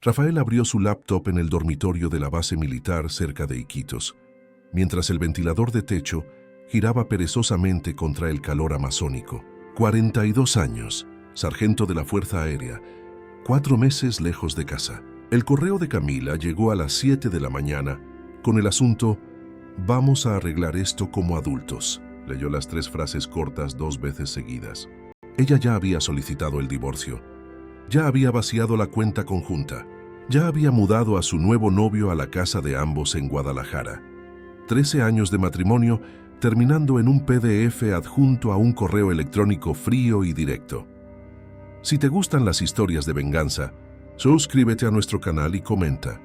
Rafael abrió su laptop en el dormitorio de la base militar cerca de Iquitos, mientras el ventilador de techo giraba perezosamente contra el calor amazónico. 42 años, sargento de la Fuerza Aérea, 4 meses lejos de casa. El correo de Camila llegó a las 7 de la mañana con el asunto: «Vamos a arreglar esto como adultos». Leyó las 3 frases cortas 2 veces seguidas. Ella ya había solicitado el divorcio. Ya había vaciado la cuenta conjunta. Ya había mudado a su nuevo novio a la casa de ambos en Guadalajara. 13 años de matrimonio, terminando en un PDF adjunto a un correo electrónico frío y directo. Si te gustan las historias de venganza, suscríbete a nuestro canal y comenta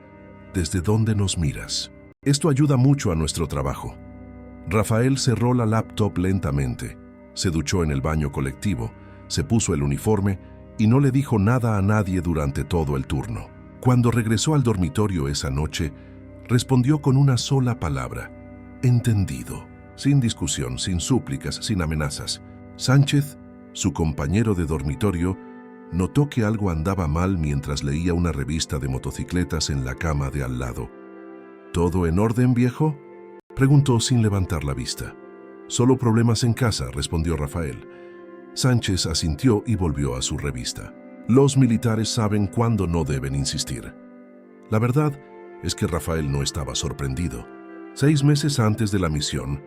desde dónde nos miras. Esto ayuda mucho a nuestro trabajo. Rafael cerró la laptop lentamente, se duchó en el baño colectivo, se puso el uniforme y no le dijo nada a nadie durante todo el turno. Cuando regresó al dormitorio esa noche, respondió con una sola palabra: entendido. Sin discusión, sin súplicas, sin amenazas. Sánchez, su compañero de dormitorio, notó que algo andaba mal mientras leía una revista de motocicletas en la cama de al lado. ¿Todo en orden, viejo?, preguntó sin levantar la vista. «Solo problemas en casa», respondió Rafael. Sánchez asintió y volvió a su revista. Los militares saben cuándo no deben insistir. La verdad es que Rafael no estaba sorprendido. 6 meses antes de la misión,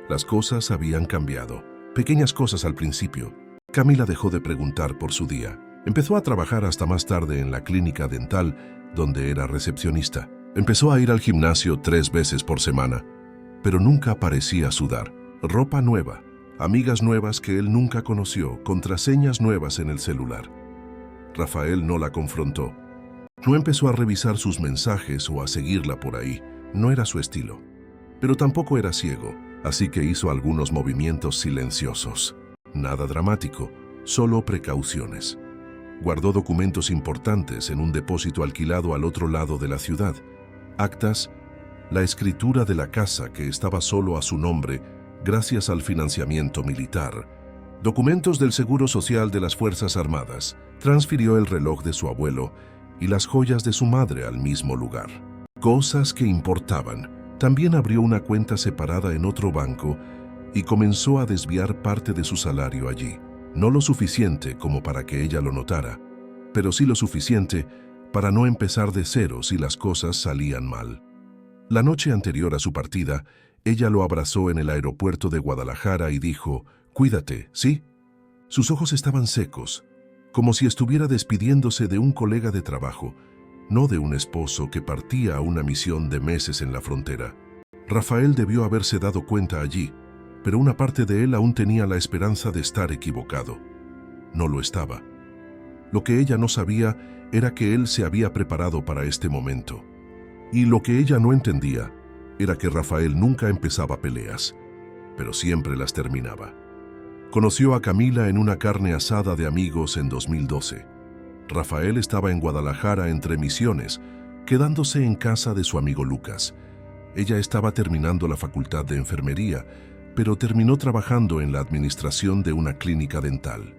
las cosas habían cambiado. Pequeñas cosas al principio. Camila dejó de preguntar por su día. Empezó a trabajar hasta más tarde en la clínica dental, donde era recepcionista. Empezó a ir al gimnasio 3 veces por semana, pero nunca parecía sudar. Ropa nueva, amigas nuevas que él nunca conoció, contraseñas nuevas en el celular. Rafael no la confrontó. No empezó a revisar sus mensajes o a seguirla por ahí. No era su estilo. Pero tampoco era ciego, así que hizo algunos movimientos silenciosos. Nada dramático, solo precauciones. Guardó documentos importantes en un depósito alquilado al otro lado de la ciudad. Actas, la escritura de la casa que estaba solo a su nombre gracias al financiamiento militar, documentos del Seguro Social de las Fuerzas Armadas. Transfirió el reloj de su abuelo y las joyas de su madre al mismo lugar. Cosas que importaban. También abrió una cuenta separada en otro banco y comenzó a desviar parte de su salario allí. No lo suficiente como para que ella lo notara, pero sí lo suficiente para no empezar de cero si las cosas salían mal. La noche anterior a su partida, ella lo abrazó en el aeropuerto de Guadalajara y dijo: «Cuídate, ¿sí?». Sus ojos estaban secos, como si estuviera despidiéndose de un colega de trabajo, no de un esposo que partía a una misión de meses en la frontera. Rafael debió haberse dado cuenta allí, pero una parte de él aún tenía la esperanza de estar equivocado. No lo estaba. Lo que ella no sabía era que él se había preparado para este momento. Y lo que ella no entendía era que Rafael nunca empezaba peleas, pero siempre las terminaba. Conoció a Camila en una carne asada de amigos en 2012. Rafael estaba en Guadalajara entre misiones, quedándose en casa de su amigo Lucas. Ella estaba terminando la facultad de enfermería, pero terminó trabajando en la administración de una clínica dental.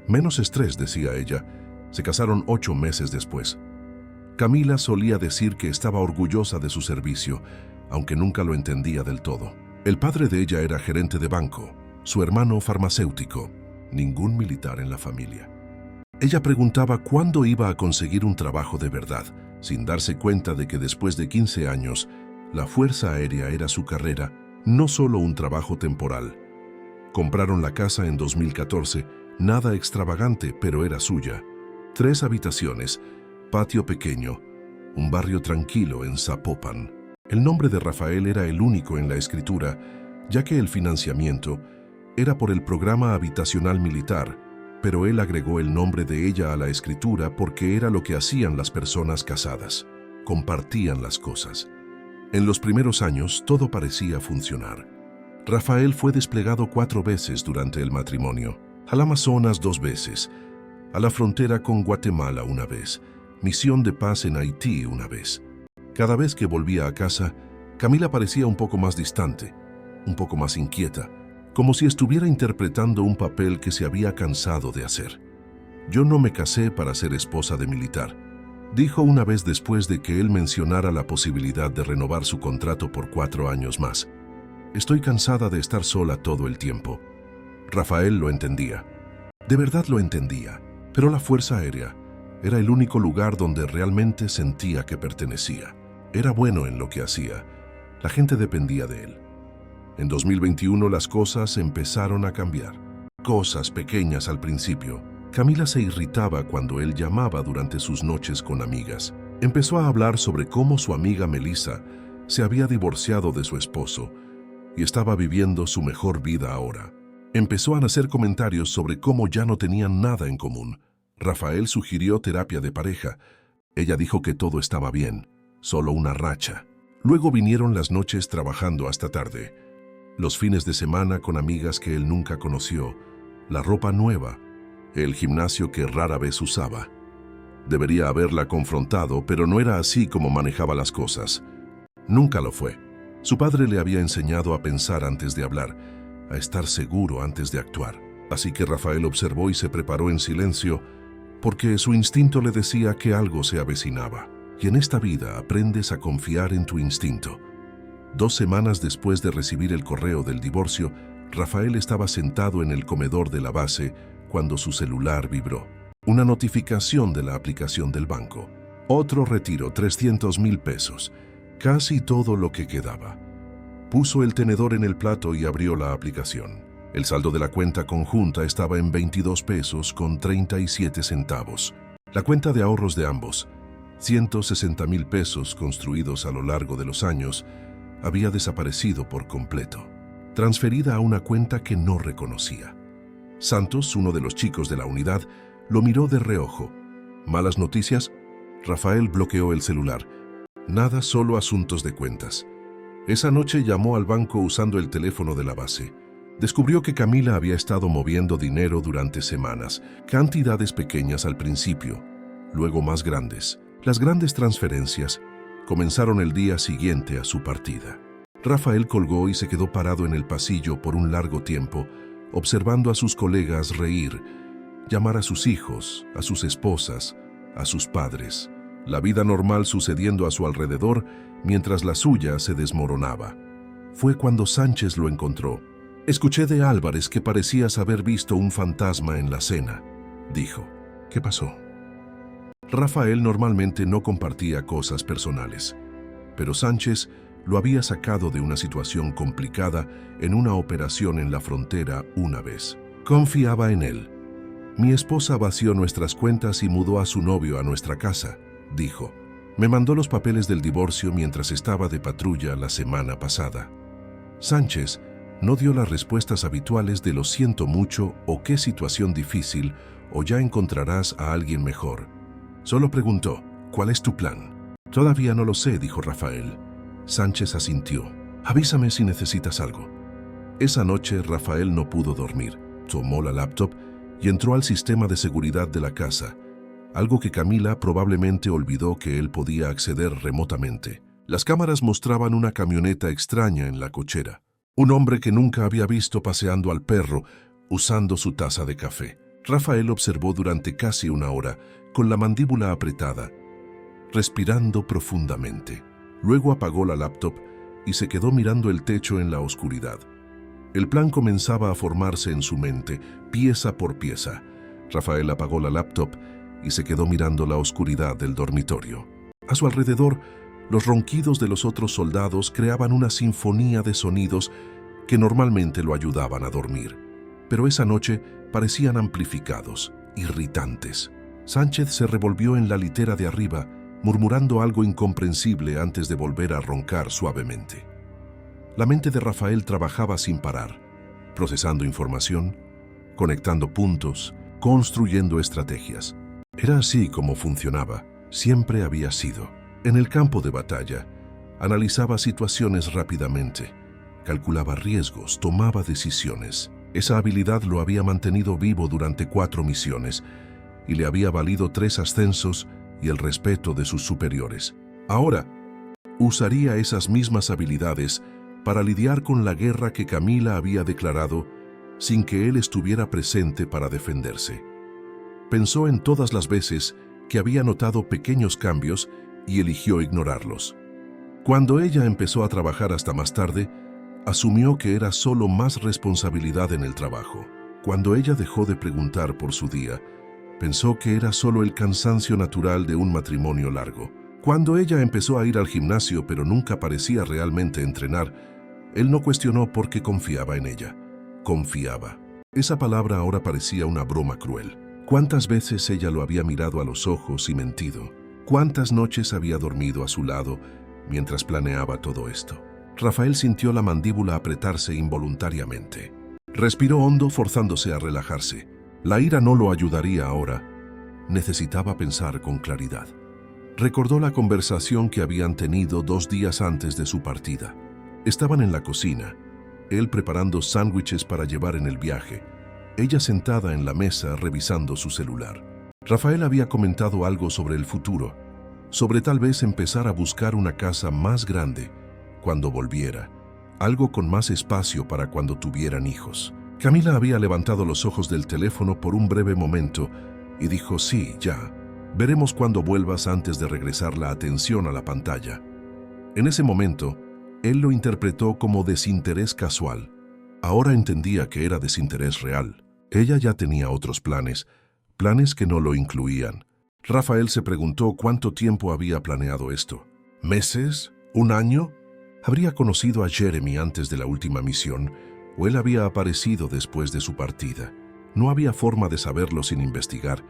Menos estrés, decía ella. Se casaron 8 meses después. Camila solía decir que estaba orgullosa de su servicio, aunque nunca lo entendía del todo. El padre de ella era gerente de banco, su hermano farmacéutico, ningún militar en la familia. Ella preguntaba cuándo iba a conseguir un trabajo de verdad, sin darse cuenta de que después de 15 años, la Fuerza Aérea era su carrera, no solo un trabajo temporal. Compraron la casa en 2014, nada extravagante, pero era suya. 3 habitaciones, patio pequeño, un barrio tranquilo en Zapopan. El nombre de Rafael era el único en la escritura, ya que el financiamiento era por el programa habitacional militar, pero él agregó el nombre de ella a la escritura porque era lo que hacían las personas casadas. Compartían las cosas. En los primeros años todo parecía funcionar. Rafael fue desplegado 4 veces durante el matrimonio. Al Amazonas 2 veces, a la frontera con Guatemala 1 vez, misión de paz en Haití 1 vez. Cada vez que volvía a casa, Camila parecía un poco más distante, un poco más inquieta, como si estuviera interpretando un papel que se había cansado de hacer. Yo no me casé para ser esposa de militar. Dijo una vez después de que él mencionara la posibilidad de renovar su contrato por 4 años más. Estoy cansada de estar sola todo el tiempo. Rafael lo entendía. De verdad lo entendía, pero la Fuerza Aérea era el único lugar donde realmente sentía que pertenecía. Era bueno en lo que hacía. La gente dependía de él. En 2021 las cosas empezaron a cambiar. Cosas pequeñas al principio. Camila se irritaba cuando él llamaba durante sus noches con amigas. Empezó a hablar sobre cómo su amiga Melissa se había divorciado de su esposo y estaba viviendo su mejor vida ahora. Empezó a hacer comentarios sobre cómo ya no tenían nada en común. Rafael sugirió terapia de pareja. Ella dijo que todo estaba bien, solo una racha. Luego vinieron las noches trabajando hasta tarde, los fines de semana con amigas que él nunca conoció, la ropa nueva, el gimnasio que rara vez usaba. Debería haberla confrontado, pero no era así como manejaba las cosas. Nunca lo fue. Su padre le había enseñado a pensar antes de hablar, a estar seguro antes de actuar. Así que Rafael observó y se preparó en silencio, porque su instinto le decía que algo se avecinaba. Y en esta vida aprendes a confiar en tu instinto. 2 semanas después de recibir el correo del divorcio, Rafael estaba sentado en el comedor de la base cuando su celular vibró. Una notificación de la aplicación del banco. Otro retiro, 300,000 pesos. Casi todo lo que quedaba. Puso el tenedor en el plato y abrió la aplicación. El saldo de la cuenta conjunta estaba en 22 pesos con 37 centavos. La cuenta de ahorros de ambos, 160,000 pesos construidos a lo largo de los años, había desaparecido por completo, transferida a una cuenta que no reconocía. Santos, uno de los chicos de la unidad, lo miró de reojo. ¿Malas noticias? Rafael bloqueó el celular. Nada, solo asuntos de cuentas. Esa noche llamó al banco usando el teléfono de la base. Descubrió que Camila había estado moviendo dinero durante semanas, cantidades pequeñas al principio, luego más grandes. Las grandes transferencias comenzaron el día siguiente a su partida. Rafael colgó y se quedó parado en el pasillo por un largo tiempo, observando a sus colegas reír, llamar a sus hijos, a sus esposas, a sus padres. La vida normal sucediendo a su alrededor mientras la suya se desmoronaba. Fue cuando Sánchez lo encontró. «Escuché de Álvarez que parecías haber visto un fantasma en la cena», dijo. «¿Qué pasó?». Rafael normalmente no compartía cosas personales, pero Sánchez lo había sacado de una situación complicada en una operación en la frontera una vez. Confiaba en él. «Mi esposa vació nuestras cuentas y mudó a su novio a nuestra casa», dijo. «Me mandó los papeles del divorcio mientras estaba de patrulla la semana pasada». Sánchez no dio las respuestas habituales de «lo siento mucho» o «qué situación difícil» o «ya encontrarás a alguien mejor». Solo preguntó, «¿Cuál es tu plan?». «Todavía no lo sé», dijo Rafael. Sánchez asintió. «Avísame si necesitas algo». Esa noche Rafael no pudo dormir. Tomó la laptop y entró al sistema de seguridad de la casa, algo que Camila probablemente olvidó que él podía acceder remotamente. Las cámaras mostraban una camioneta extraña en la cochera. Un hombre que nunca había visto paseando al perro, usando su taza de café. Rafael observó durante casi una hora, con la mandíbula apretada, respirando profundamente. Luego apagó la laptop y se quedó mirando el techo en la oscuridad. El plan comenzaba a formarse en su mente, pieza por pieza. Rafael apagó la laptop y se quedó mirando la oscuridad del dormitorio. A su alrededor, los ronquidos de los otros soldados creaban una sinfonía de sonidos que normalmente lo ayudaban a dormir. Pero esa noche parecían amplificados, irritantes. Sánchez se revolvió en la litera de arriba, murmurando algo incomprensible antes de volver a roncar suavemente. La mente de Rafael trabajaba sin parar, procesando información, conectando puntos, construyendo estrategias. Era así como funcionaba, siempre había sido. En el campo de batalla, analizaba situaciones rápidamente, calculaba riesgos, tomaba decisiones. Esa habilidad lo había mantenido vivo durante 4 misiones y le había valido 3 ascensos y el respeto de sus superiores. Ahora, usaría esas mismas habilidades para lidiar con la guerra que Camila había declarado sin que él estuviera presente para defenderse. Pensó en todas las veces que había notado pequeños cambios y eligió ignorarlos. Cuando ella empezó a trabajar hasta más tarde, asumió que era solo más responsabilidad en el trabajo. Cuando ella dejó de preguntar por su día, pensó que era solo el cansancio natural de un matrimonio largo. Cuando ella empezó a ir al gimnasio pero nunca parecía realmente entrenar, él no cuestionó por qué confiaba en ella. Confiaba. Esa palabra ahora parecía una broma cruel. ¿Cuántas veces ella lo había mirado a los ojos y mentido? ¿Cuántas noches había dormido a su lado mientras planeaba todo esto? Rafael sintió la mandíbula apretarse involuntariamente. Respiró hondo, forzándose a relajarse. La ira no lo ayudaría ahora. Necesitaba pensar con claridad. Recordó la conversación que habían tenido 2 días antes de su partida. Estaban en la cocina, él preparando sándwiches para llevar en el viaje, ella sentada en la mesa revisando su celular. Rafael había comentado algo sobre el futuro, sobre tal vez empezar a buscar una casa más grande cuando volviera, algo con más espacio para cuando tuvieran hijos. Camila había levantado los ojos del teléfono por un breve momento y dijo: sí, ya. Veremos cuando vuelvas, antes de regresar la atención a la pantalla. En ese momento, él lo interpretó como desinterés casual. Ahora entendía que era desinterés real. Ella ya tenía otros planes, planes que no lo incluían. Rafael se preguntó cuánto tiempo había planeado esto. ¿Meses? ¿Un año? ¿Habría conocido a Jeremy antes de la última misión, o él había aparecido después de su partida? No había forma de saberlo sin investigar,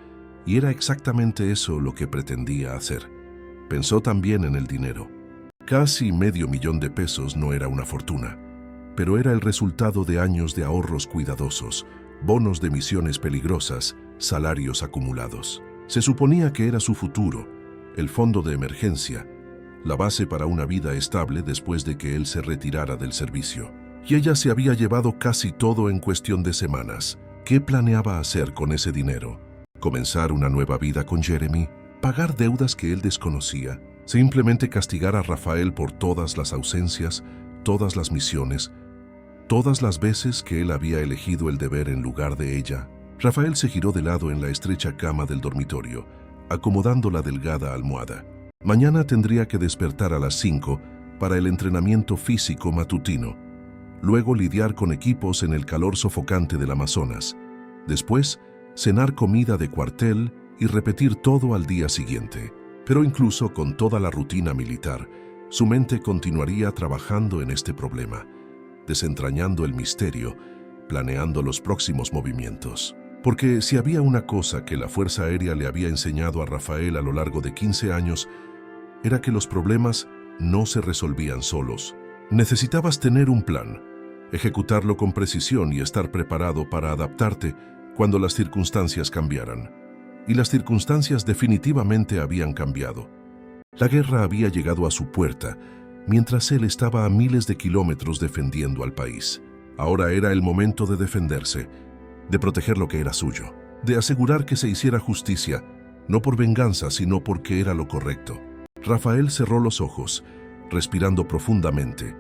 y era exactamente eso lo que pretendía hacer. Pensó también en el dinero. Casi $500,000 no era una fortuna, pero era el resultado de años de ahorros cuidadosos, bonos de misiones peligrosas, salarios acumulados. Se suponía que era su futuro, el fondo de emergencia, la base para una vida estable después de que él se retirara del servicio. Y ella se había llevado casi todo en cuestión de semanas. ¿Qué planeaba hacer con ese dinero? ¿Comenzar una nueva vida con Jeremy? ¿Pagar deudas que él desconocía? ¿Simplemente castigar a Rafael por todas las ausencias, todas las misiones, todas las veces que él había elegido el deber en lugar de ella? Rafael se giró de lado en la estrecha cama del dormitorio, acomodando la delgada almohada. Mañana tendría que despertar a las 5 para el entrenamiento físico matutino, luego lidiar con equipos en el calor sofocante del Amazonas, después cenar comida de cuartel y repetir todo al día siguiente. Pero incluso con toda la rutina militar, su mente continuaría trabajando en este problema, desentrañando el misterio, planeando los próximos movimientos. Porque si había una cosa que la Fuerza Aérea le había enseñado a Rafael a lo largo de 15 años, era que los problemas no se resolvían solos. Necesitabas tener un plan, ejecutarlo con precisión y estar preparado para adaptarte cuando las circunstancias cambiaran. Y las circunstancias definitivamente habían cambiado. La guerra había llegado a su puerta, mientras él estaba a miles de kilómetros defendiendo al país. Ahora era el momento de defenderse, de proteger lo que era suyo, de asegurar que se hiciera justicia, no por venganza, sino porque era lo correcto. Rafael cerró los ojos, respirando profundamente,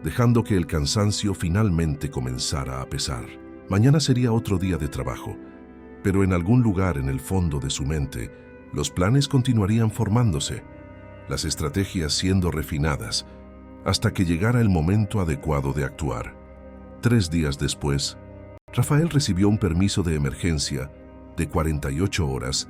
dejando que el cansancio finalmente comenzara a pesar. Mañana sería otro día de trabajo, pero en algún lugar en el fondo de su mente, los planes continuarían formándose, las estrategias siendo refinadas, hasta que llegara el momento adecuado de actuar. 3 días después, Rafael recibió un permiso de emergencia de 48 horas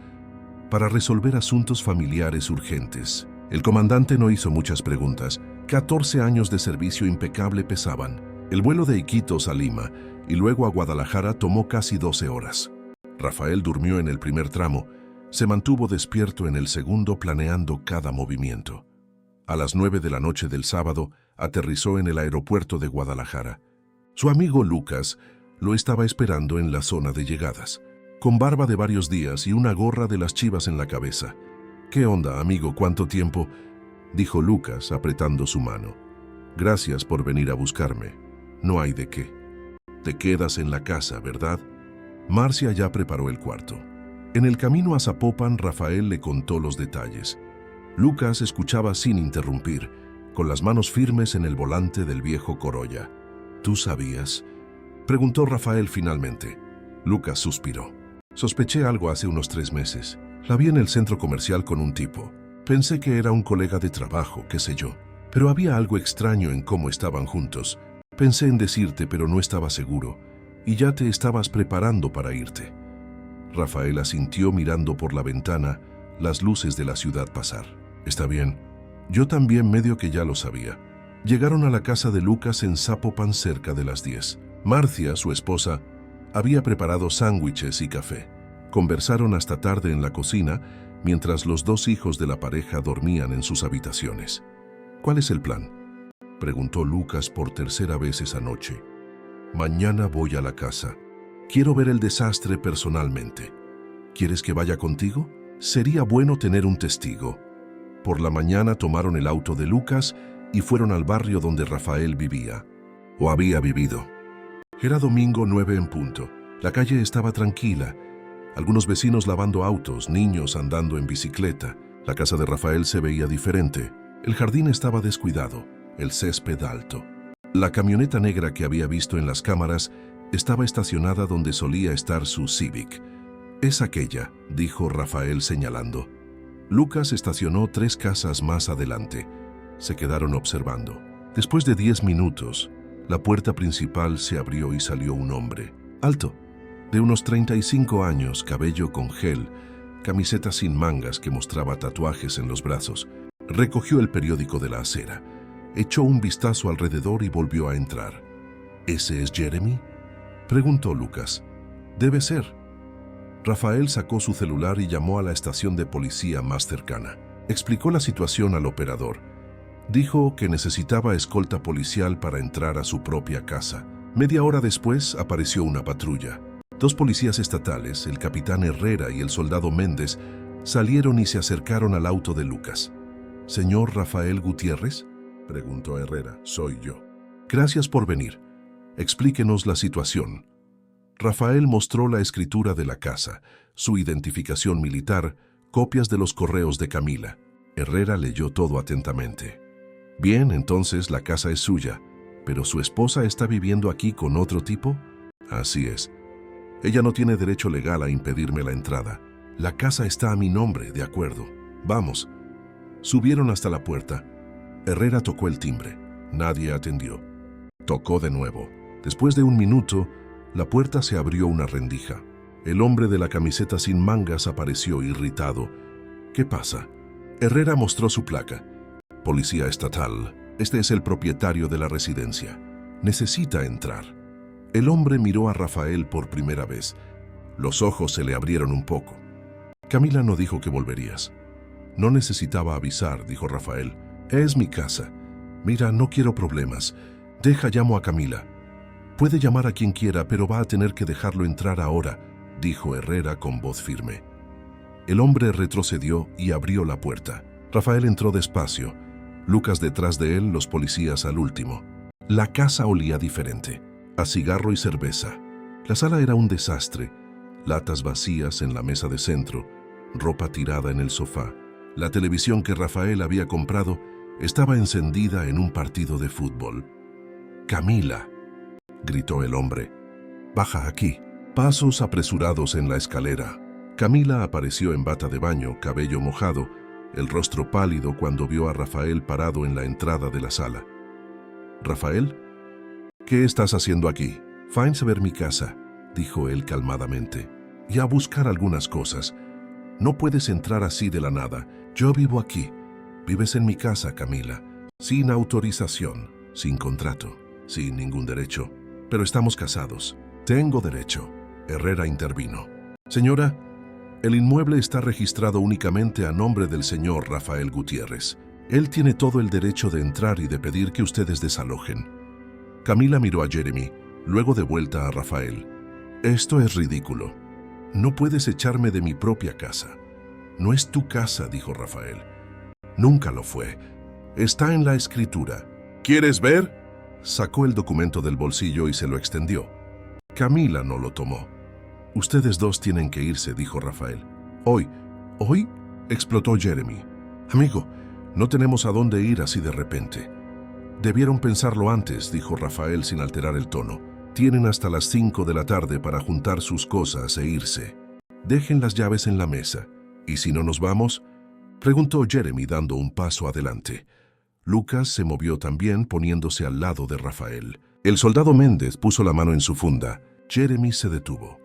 para resolver asuntos familiares urgentes. El comandante no hizo muchas preguntas. 14 años de servicio impecable pesaban. El vuelo de Iquitos a Lima y luego a Guadalajara tomó casi 12 horas. Rafael durmió en el primer tramo, se mantuvo despierto en el segundo planeando cada movimiento. A las 9 de la noche del sábado, aterrizó en el aeropuerto de Guadalajara. Su amigo Lucas lo estaba esperando en la zona de llegadas, con barba de varios días y una gorra de las Chivas en la cabeza. «¿Qué onda, amigo? ¿Cuánto tiempo?», dijo Lucas apretando su mano. «Gracias por venir a buscarme. No hay de qué. Te quedas en la casa, ¿verdad?». Marcia ya preparó el cuarto. En el camino a Zapopan, Rafael le contó los detalles. Lucas escuchaba sin interrumpir, con las manos firmes en el volante del viejo Corolla. «¿Tú sabías?», preguntó Rafael finalmente. Lucas suspiró. «Sospeché algo hace unos 3 meses. La vi en el centro comercial con un tipo. Pensé que era un colega de trabajo, qué sé yo. Pero había algo extraño en cómo estaban juntos. Pensé en decirte, pero no estaba seguro. Y ya te estabas preparando para irte. Rafael asintió mirando por la ventana las luces de la ciudad pasar. Está bien. Yo también medio que ya lo sabía. Llegaron a la casa de Lucas en Zapopan cerca de las 10. Marcia, su esposa, había preparado sándwiches y café. Conversaron hasta tarde en la cocina mientras los dos hijos de la pareja dormían en sus habitaciones. ¿Cuál es el plan?, preguntó Lucas por tercera vez esa noche. Mañana voy a la casa. Quiero ver el desastre personalmente. ¿Quieres que vaya contigo? Sería bueno tener un testigo. Por la mañana tomaron el auto de Lucas y fueron al barrio donde Rafael vivía, o había vivido. Era domingo 9 en punto. La calle estaba tranquila. Algunos vecinos lavando autos, niños andando en bicicleta. La casa de Rafael se veía diferente. El jardín estaba descuidado, el césped alto. La camioneta negra que había visto en las cámaras estaba estacionada donde solía estar su Civic. Es aquella, dijo Rafael señalando. Lucas estacionó 3 casas más adelante. Se quedaron observando. Después de 10 minutos, la puerta principal se abrió y salió un hombre, alto, de unos 35 años, cabello con gel, camiseta sin mangas que mostraba tatuajes en los brazos. Recogió el periódico de la acera, echó un vistazo alrededor y volvió a entrar. ¿Ese es Jeremy?, preguntó Lucas. Debe ser. Rafael sacó su celular y llamó a la estación de policía más cercana. Explicó la situación al operador. Dijo que necesitaba escolta policial para entrar a su propia casa. Media hora después apareció una patrulla. 2 policías estatales, el capitán Herrera y el soldado Méndez, salieron y se acercaron al auto de Lucas. ¿Señor Rafael Gutiérrez?, preguntó Herrera. Soy yo. Gracias por venir. Explíquenos la situación. Rafael mostró la escritura de la casa, su identificación militar, copias de los correos de Camila. Herrera leyó todo atentamente. Bien, entonces la casa es suya, pero ¿su esposa está viviendo aquí con otro tipo? Así es. Ella no tiene derecho legal a impedirme la entrada. La casa está a mi nombre, de acuerdo. Vamos. Subieron hasta la puerta. Herrera tocó el timbre. Nadie atendió. Tocó de nuevo. Después de un minuto, la puerta se abrió una rendija. El hombre de la camiseta sin mangas apareció irritado. ¿Qué pasa? Herrera mostró su placa. Policía estatal. Este es el propietario de la residencia. Necesita entrar. El hombre miró a Rafael por primera vez. Los ojos se le abrieron un poco. Camila no dijo que volverías. No necesitaba avisar, dijo Rafael. Es mi casa. Mira, no quiero problemas. Llamo a Camila. Puede llamar a quien quiera, pero va a tener que dejarlo entrar ahora, dijo Herrera con voz firme. El hombre retrocedió y abrió la puerta. Rafael entró despacio. Lucas detrás de él, los policías al último. La casa olía diferente, a cigarro y cerveza. La sala era un desastre. Latas vacías en la mesa de centro, ropa tirada en el sofá. La televisión que Rafael había comprado estaba encendida en un partido de fútbol. «Camila», gritó el hombre. «Baja aquí». Pasos apresurados en la escalera. Camila apareció en bata de baño, cabello mojado, el rostro pálido cuando vio a Rafael parado en la entrada de la sala. «¿Rafael? ¿Qué estás haciendo aquí?» «Fines a ver mi casa», dijo él calmadamente, «y a buscar algunas cosas. No puedes entrar así de la nada. Yo vivo aquí. Vives en mi casa, Camila. Sin autorización, sin contrato, sin ningún derecho. Pero estamos casados. Tengo derecho». Herrera intervino. «Señora, el inmueble está registrado únicamente a nombre del señor Rafael Gutiérrez. Él tiene todo el derecho de entrar y de pedir que ustedes desalojen». Camila miró a Jeremy, luego de vuelta a Rafael. «Esto es ridículo. No puedes echarme de mi propia casa». «No es tu casa», dijo Rafael. «Nunca lo fue. Está en la escritura». «¿Quieres ver?». Sacó el documento del bolsillo y se lo extendió. Camila no lo tomó. «Ustedes dos tienen que irse», dijo Rafael. «Hoy». «¿Hoy?», explotó Jeremy. «Amigo, no tenemos a dónde ir así de repente». «Debieron pensarlo antes», dijo Rafael sin alterar el tono. «Tienen hasta las 5 de la tarde para juntar sus cosas e irse. Dejen las llaves en la mesa. ¿Y si no nos vamos?, preguntó Jeremy dando un paso adelante. Lucas se movió también, poniéndose al lado de Rafael. El soldado Méndez puso la mano en su funda. Jeremy se detuvo.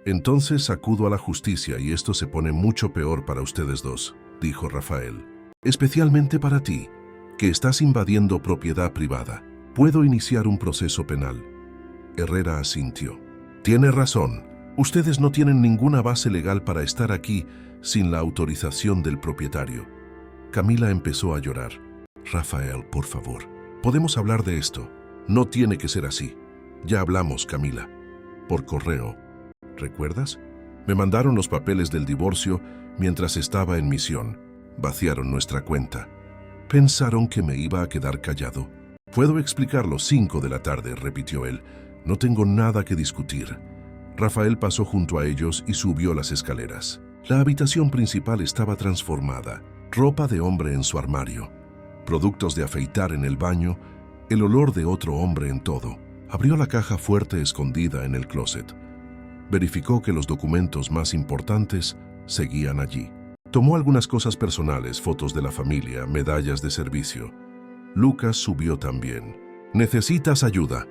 «Entonces acudo a la justicia y esto se pone mucho peor para ustedes dos», dijo Rafael. «Especialmente para ti, que estás invadiendo propiedad privada. Puedo iniciar un proceso penal». Herrera asintió. «Tiene razón. Ustedes no tienen ninguna base legal para estar aquí sin la autorización del propietario». Camila empezó a llorar. «Rafael, por favor, podemos hablar de esto. No tiene que ser así. Ya hablamos, Camila. Por correo. ¿Recuerdas? Me mandaron los papeles del divorcio mientras estaba en misión. Vaciaron nuestra cuenta. Pensaron que me iba a quedar callado. Puedo explicarlo, 5 de la tarde, repitió él. No tengo nada que discutir». Rafael pasó junto a ellos y subió las escaleras. La habitación principal estaba transformada. Ropa de hombre en su armario, productos de afeitar en el baño, el olor de otro hombre en todo. Abrió la caja fuerte escondida en el closet. Verificó que los documentos más importantes seguían allí. Tomó algunas cosas personales, fotos de la familia, medallas de servicio. Lucas subió también. «Necesitas ayuda.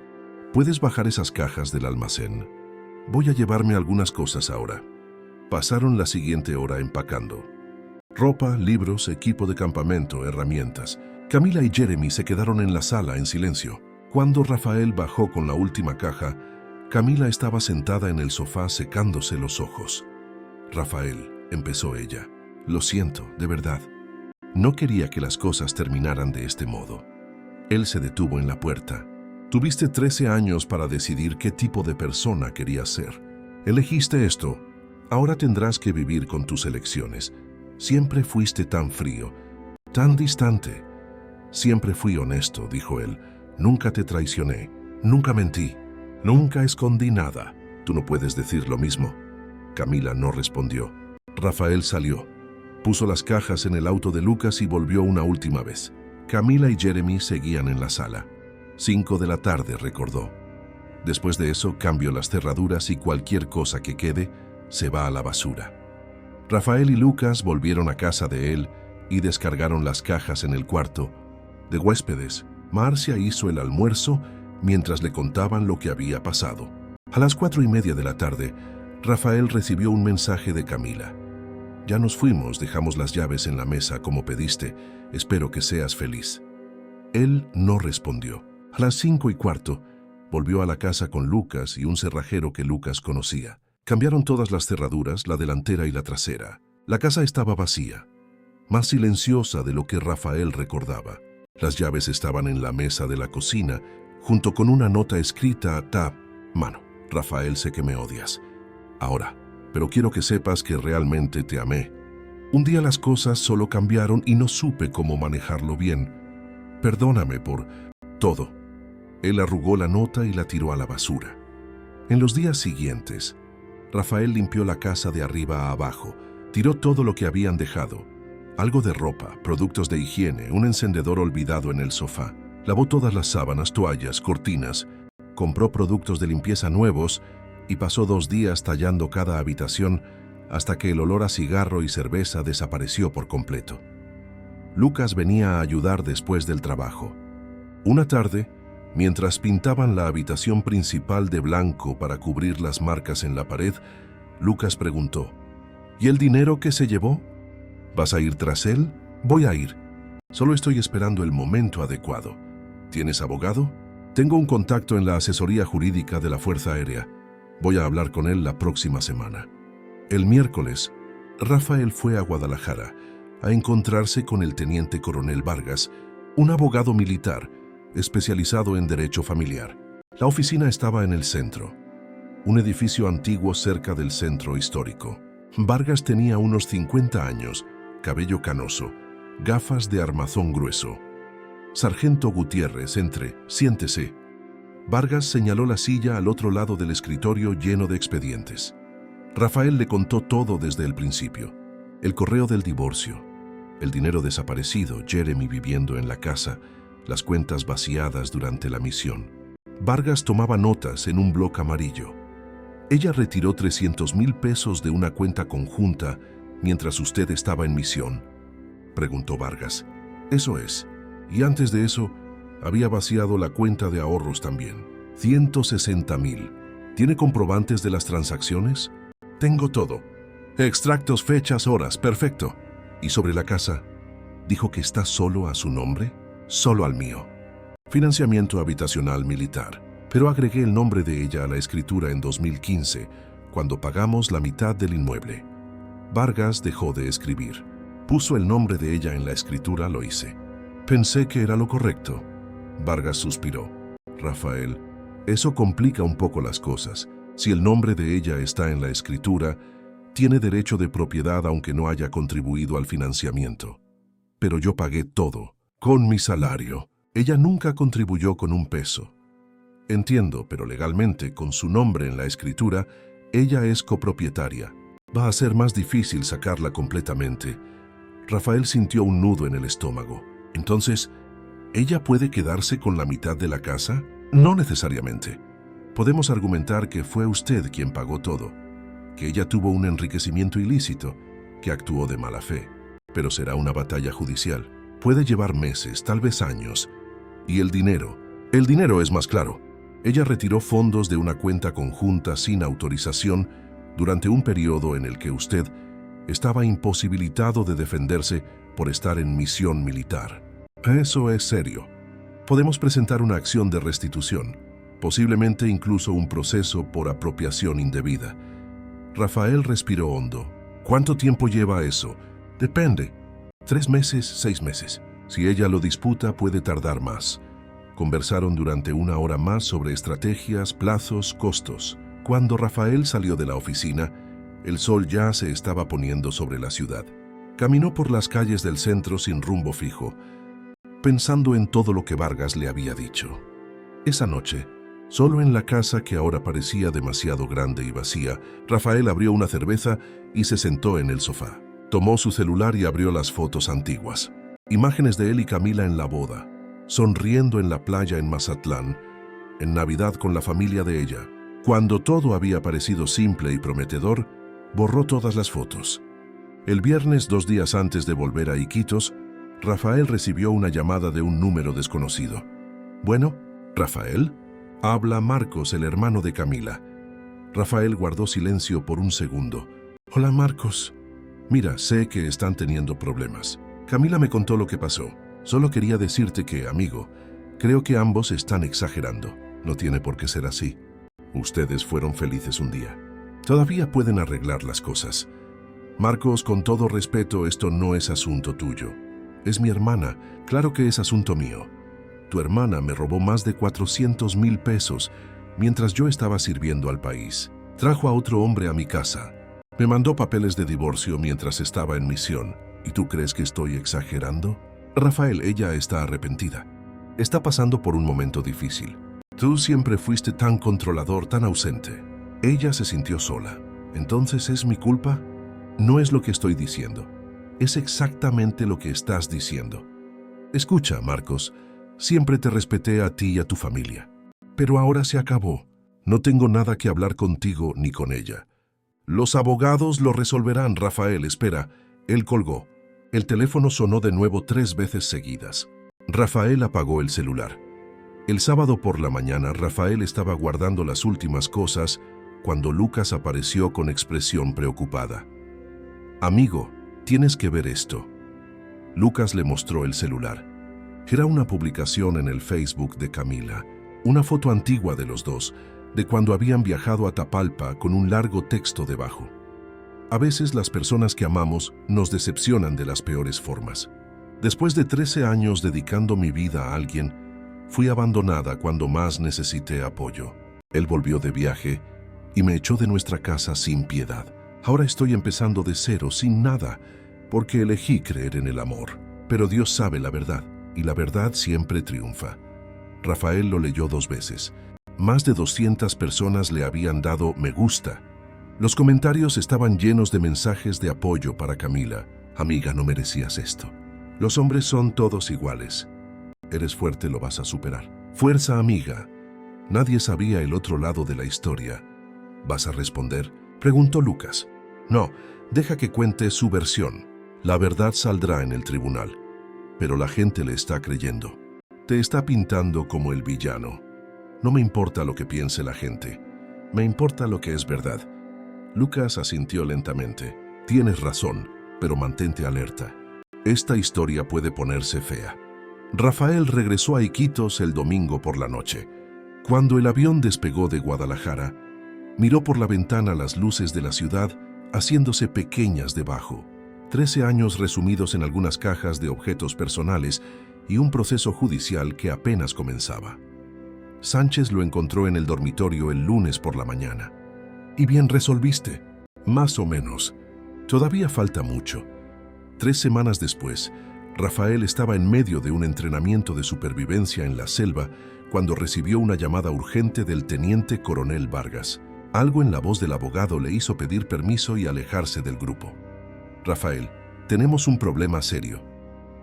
¿Puedes bajar esas cajas del almacén? Voy a llevarme algunas cosas ahora». Pasaron la siguiente hora empacando. Ropa, libros, equipo de campamento, herramientas. Camila y Jeremy se quedaron en la sala en silencio. Cuando Rafael bajó con la última caja, Camila estaba sentada en el sofá secándose los ojos. «Rafael», empezó ella, «lo siento, de verdad. No quería que las cosas terminaran de este modo». Él se detuvo en la puerta. «Tuviste 13 años para decidir qué tipo de persona querías ser. Elegiste esto. Ahora tendrás que vivir con tus elecciones. Siempre fuiste tan frío, tan distante». «Siempre fui honesto», dijo él. «Nunca te traicioné, nunca mentí, nunca escondí nada. Tú no puedes decir lo mismo». Camila no respondió. Rafael salió. Puso las cajas en el auto de Lucas y volvió una última vez. Camila y Jeremy seguían en la sala. 5 de la tarde, recordó. Después de eso, cambio las cerraduras y cualquier cosa que quede se va a la basura. Rafael y Lucas volvieron a casa de él y descargaron las cajas en el cuarto de huéspedes. Marcia hizo el almuerzo mientras le contaban lo que había pasado. A las 4:30 de la tarde, Rafael recibió un mensaje de Camila. «Ya nos fuimos, dejamos las llaves en la mesa como pediste. Espero que seas feliz». Él no respondió. A las 5:15, volvió a la casa con Lucas y un cerrajero que Lucas conocía. Cambiaron todas las cerraduras, la delantera y la trasera. La casa estaba vacía, más silenciosa de lo que Rafael recordaba. Las llaves estaban en la mesa de la cocina, junto con una nota escrita a mano. «Rafael, sé que me odias ahora, pero quiero que sepas que realmente te amé. Un día las cosas solo cambiaron y no supe cómo manejarlo bien. Perdóname por todo». Él arrugó la nota y la tiró a la basura. En los días siguientes, Rafael limpió la casa de arriba a abajo, tiró todo lo que habían dejado. Algo de ropa, productos de higiene, un encendedor olvidado en el sofá. Lavó todas las sábanas, toallas, cortinas, compró productos de limpieza nuevos y pasó 2 días tallando cada habitación hasta que el olor a cigarro y cerveza desapareció por completo. Lucas venía a ayudar después del trabajo. Una tarde, mientras pintaban la habitación principal de blanco para cubrir las marcas en la pared, Lucas preguntó: «¿Y el dinero que se llevó? ¿Vas a ir tras él?». «Voy a ir. Solo estoy esperando el momento adecuado». «¿Tienes abogado?». «Tengo un contacto en la asesoría jurídica de la Fuerza Aérea. Voy a hablar con él la próxima semana». El miércoles, Rafael fue a Guadalajara a encontrarse con el teniente coronel Vargas, un abogado militar especializado en derecho familiar. La oficina estaba en el centro, un edificio antiguo cerca del centro histórico. Vargas tenía unos 50 años, cabello canoso, gafas de armazón grueso. «Sargento Gutiérrez, entre, siéntese». Vargas señaló la silla al otro lado del escritorio lleno de expedientes. Rafael le contó todo desde el principio. El correo del divorcio, el dinero desaparecido, Jeremy viviendo en la casa, las cuentas vaciadas durante la misión. Vargas tomaba notas en un bloc amarillo. Ella retiró 300,000 pesos de una cuenta conjunta mientras usted estaba en misión? Preguntó Vargas. Eso es. Y antes de eso, había vaciado la cuenta de ahorros también. 160,000. ¿Tiene comprobantes de las transacciones? Tengo todo. Extractos, fechas, horas, perfecto. ¿Y sobre la casa? ¿Dijo que está solo a su nombre? Solo al mío. Financiamiento habitacional militar. Pero agregué el nombre de ella a la escritura en 2015, cuando pagamos la mitad del inmueble. Vargas dejó de escribir. Puso el nombre de ella en la escritura, lo hice. Pensé que era lo correcto. Vargas suspiró. Rafael, eso complica un poco las cosas. Si el nombre de ella está en la escritura, tiene derecho de propiedad aunque no haya contribuido al financiamiento. Pero yo pagué todo, con mi salario. Ella nunca contribuyó con un peso. Entiendo, pero legalmente, con su nombre en la escritura, ella es copropietaria. Va a ser más difícil sacarla completamente. Rafael sintió un nudo en el estómago. Entonces, ¿ella puede quedarse con la mitad de la casa? No necesariamente. Podemos argumentar que fue usted quien pagó todo, que ella tuvo un enriquecimiento ilícito, que actuó de mala fe. Pero será una batalla judicial. Puede llevar meses, tal vez años. ¿Y el dinero? El dinero es más claro. Ella retiró fondos de una cuenta conjunta sin autorización durante un periodo en el que usted estaba imposibilitado de defenderse por estar en misión militar. Eso es serio. Podemos presentar una acción de restitución, posiblemente incluso un proceso por apropiación indebida. Rafael respiró hondo. ¿Cuánto tiempo lleva eso? Depende. 3 meses, 6 meses. Si ella lo disputa, puede tardar más. Conversaron durante 1 hora más sobre estrategias, plazos, costos. Cuando Rafael salió de la oficina, el sol ya se estaba poniendo sobre la ciudad. Caminó por las calles del centro sin rumbo fijo, pensando en todo lo que Vargas le había dicho. Esa noche, solo en la casa que ahora parecía demasiado grande y vacía, Rafael abrió una cerveza y se sentó en el sofá. Tomó su celular y abrió las fotos antiguas. Imágenes de él y Camila en la boda, sonriendo en la playa en Mazatlán, en Navidad con la familia de ella. Cuando todo había parecido simple y prometedor, borró todas las fotos. El viernes, 2 días antes de volver a Iquitos, Rafael recibió una llamada de un número desconocido. Bueno, ¿Rafael? Habla Marcos, el hermano de Camila. Rafael guardó silencio por un segundo. Hola, Marcos. Mira, sé que están teniendo problemas. Camila me contó lo que pasó. Solo quería decirte que, amigo, creo que ambos están exagerando. No tiene por qué ser así. Ustedes fueron felices un día. Todavía pueden arreglar las cosas. Marcos, con todo respeto, esto no es asunto tuyo. Es mi hermana. Claro que es asunto mío. Tu hermana me robó más de 400,000 pesos mientras yo estaba sirviendo al país. Trajo a otro hombre a mi casa. Me mandó papeles de divorcio mientras estaba en misión. ¿Y tú crees que estoy exagerando? Rafael, ella está arrepentida. Está pasando por un momento difícil. Tú siempre fuiste tan controlador, tan ausente. Ella se sintió sola. ¿Entonces es mi culpa? No es lo que estoy diciendo. Es exactamente lo que estás diciendo. Escucha, Marcos, siempre te respeté a ti y a tu familia. Pero ahora se acabó. No tengo nada que hablar contigo ni con ella. Los abogados lo resolverán, Rafael. Espera. Él colgó. El teléfono sonó de nuevo 3 veces seguidas. Rafael apagó el celular. El sábado por la mañana, Rafael estaba guardando las últimas cosas cuando Lucas apareció con expresión preocupada. Amigo, tienes que ver esto. Lucas le mostró el celular. Era una publicación en el Facebook de Camila, una foto antigua de los dos, de cuando habían viajado a Tapalpa con un largo texto debajo. A veces las personas que amamos nos decepcionan de las peores formas. Después de 13 años dedicando mi vida a alguien, fui abandonada cuando más necesité apoyo. Él volvió de viaje y me echó de nuestra casa sin piedad. Ahora estoy empezando de cero, sin nada, porque elegí creer en el amor. Pero Dios sabe la verdad, y la verdad siempre triunfa. Rafael lo leyó 2 veces. Más de 200 personas le habían dado me gusta. Los comentarios estaban llenos de mensajes de apoyo para Camila. Amiga, no merecías esto. Los hombres son todos iguales. Eres fuerte, lo vas a superar. Fuerza, amiga. Nadie sabía el otro lado de la historia. ¿Vas a responder?, preguntó Lucas. No, deja que cuente su versión. La verdad saldrá en el tribunal. Pero la gente le está creyendo. Te está pintando como el villano. No me importa lo que piense la gente. Me importa lo que es verdad. Lucas asintió lentamente. Tienes razón, pero mantente alerta. Esta historia puede ponerse fea. Rafael regresó a Iquitos el domingo por la noche. Cuando el avión despegó de Guadalajara, miró por la ventana las luces de la ciudad haciéndose pequeñas debajo. 13 años resumidos en algunas cajas de objetos personales y un proceso judicial que apenas comenzaba. Sánchez lo encontró en el dormitorio el lunes por la mañana. ¿Y bien resolviste? Más o menos. Todavía falta mucho. 3 semanas después, Rafael estaba en medio de un entrenamiento de supervivencia en la selva cuando recibió una llamada urgente del teniente coronel Vargas. Algo en la voz del abogado le hizo pedir permiso y alejarse del grupo. Rafael, tenemos un problema serio.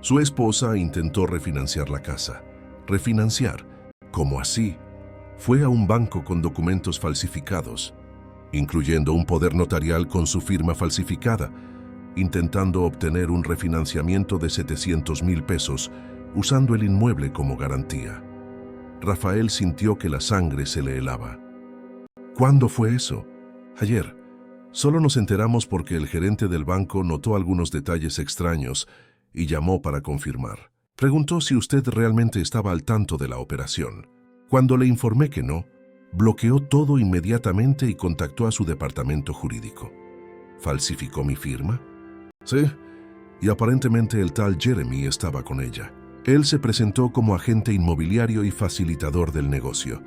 Su esposa intentó refinanciar la casa. ¿Refinanciar? ¿Cómo así? Fue a un banco con documentos falsificados, incluyendo un poder notarial con su firma falsificada, intentando obtener un refinanciamiento de 700,000 pesos usando el inmueble como garantía. Rafael sintió que la sangre se le helaba. ¿Cuándo fue eso? Ayer. Solo nos enteramos porque el gerente del banco notó algunos detalles extraños y llamó para confirmar. Preguntó si usted realmente estaba al tanto de la operación. Cuando le informé que no, bloqueó todo inmediatamente y contactó a su departamento jurídico. ¿Falsificó mi firma? Sí, y aparentemente el tal Jeremy estaba con ella. Él se presentó como agente inmobiliario y facilitador del negocio.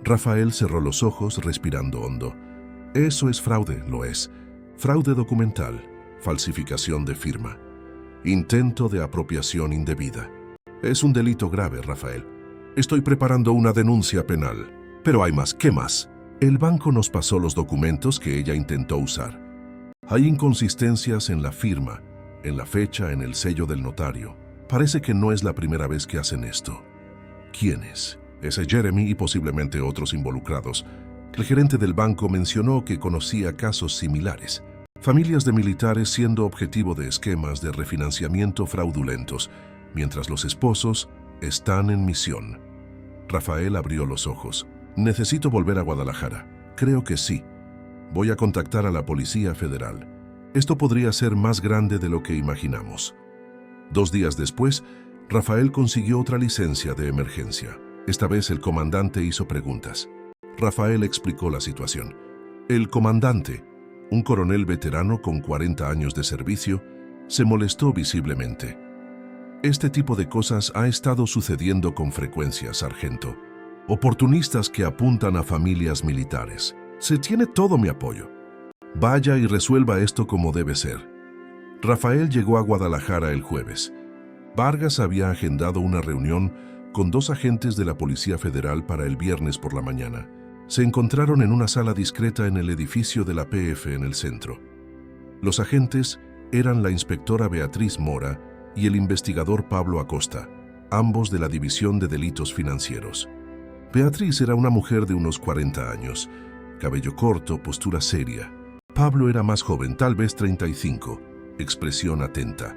Rafael cerró los ojos respirando hondo. Eso es fraude, lo es. Fraude documental, falsificación de firma, intento de apropiación indebida. Es un delito grave, Rafael. Estoy preparando una denuncia penal. Pero hay más. ¿Qué más? El banco nos pasó los documentos que ella intentó usar. Hay inconsistencias en la firma, en la fecha, en el sello del notario. Parece que no es la primera vez que hacen esto. ¿Quién es? Ese Jeremy y posiblemente otros involucrados. El gerente del banco mencionó que conocía casos similares. Familias de militares siendo objetivo de esquemas de refinanciamiento fraudulentos, mientras los esposos están en misión. Rafael abrió los ojos. Necesito volver a Guadalajara. Creo que sí. Voy a contactar a la Policía Federal. Esto podría ser más grande de lo que imaginamos. 2 días después, Rafael consiguió otra licencia de emergencia. Esta vez el comandante hizo preguntas. Rafael explicó la situación. El comandante, un coronel veterano con 40 años de servicio, se molestó visiblemente. Este tipo de cosas ha estado sucediendo con frecuencia, sargento. Oportunistas que apuntan a familias militares. Se tiene todo mi apoyo. Vaya y resuelva esto como debe ser. Rafael llegó a Guadalajara el jueves. Vargas había agendado una reunión con 2 agentes de la Policía Federal para el viernes por la mañana. Se encontraron en una sala discreta en el edificio de la PF en el centro. Los agentes eran la inspectora Beatriz Mora y el investigador Pablo Acosta, ambos de la División de Delitos Financieros. Beatriz era una mujer de unos 40 años, cabello corto, postura seria. Pablo era más joven, tal vez 35, expresión atenta.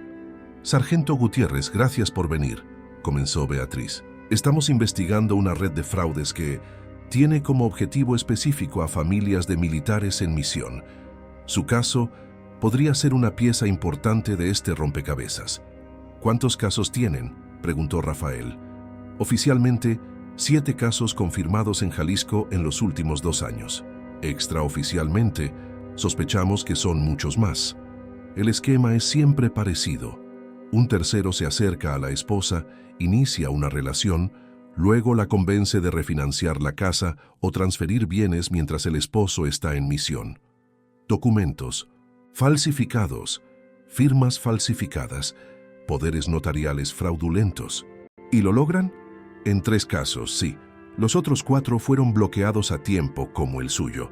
Sargento Gutiérrez, gracias por venir, comenzó Beatriz. Estamos investigando una red de fraudes que tiene como objetivo específico a familias de militares en misión. Su caso podría ser una pieza importante de este rompecabezas. ¿Cuántos casos tienen?, preguntó Rafael. Oficialmente, 7 casos confirmados en Jalisco en los últimos 2 años. Extraoficialmente, sospechamos que son muchos más. El esquema es siempre parecido. Un tercero se acerca a la esposa, inicia una relación, luego la convence de refinanciar la casa o transferir bienes mientras el esposo está en misión. Documentos falsificados, firmas falsificadas, poderes notariales fraudulentos. ¿Y lo logran? En 3 casos, sí. Los otros 4 fueron bloqueados a tiempo, como el suyo.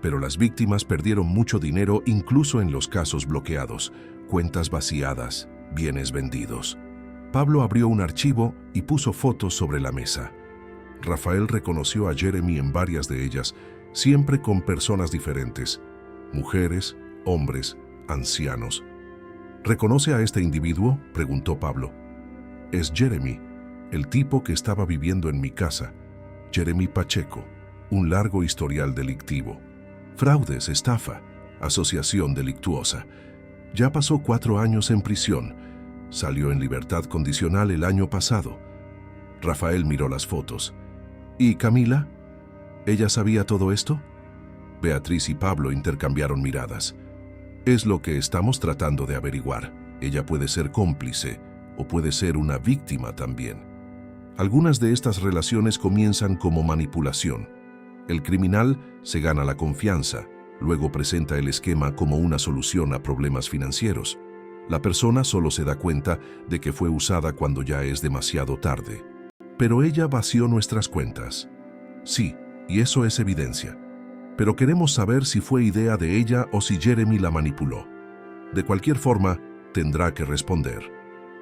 Pero las víctimas perdieron mucho dinero incluso en los casos bloqueados, cuentas vaciadas, bienes vendidos. Pablo abrió un archivo y puso fotos sobre la mesa. Rafael reconoció a Jeremy en varias de ellas, siempre con personas diferentes, mujeres, hombres, ancianos. ¿Reconoce a este individuo?, preguntó Pablo. Es Jeremy, el tipo que estaba viviendo en mi casa. Jeremy Pacheco, un largo historial delictivo. Fraudes, estafa, asociación delictuosa. Ya pasó 4 años en prisión. Salió en libertad condicional el año pasado. Rafael miró las fotos. ¿Y Camila? ¿Ella sabía todo esto? Beatriz y Pablo intercambiaron miradas. Es lo que estamos tratando de averiguar. Ella puede ser cómplice o puede ser una víctima también. Algunas de estas relaciones comienzan como manipulación. El criminal se gana la confianza, luego presenta el esquema como una solución a problemas financieros. La persona solo se da cuenta de que fue usada cuando ya es demasiado tarde. Pero ella vació nuestras cuentas. Sí, y eso es evidencia. Pero queremos saber si fue idea de ella o si Jeremy la manipuló. De cualquier forma, tendrá que responder.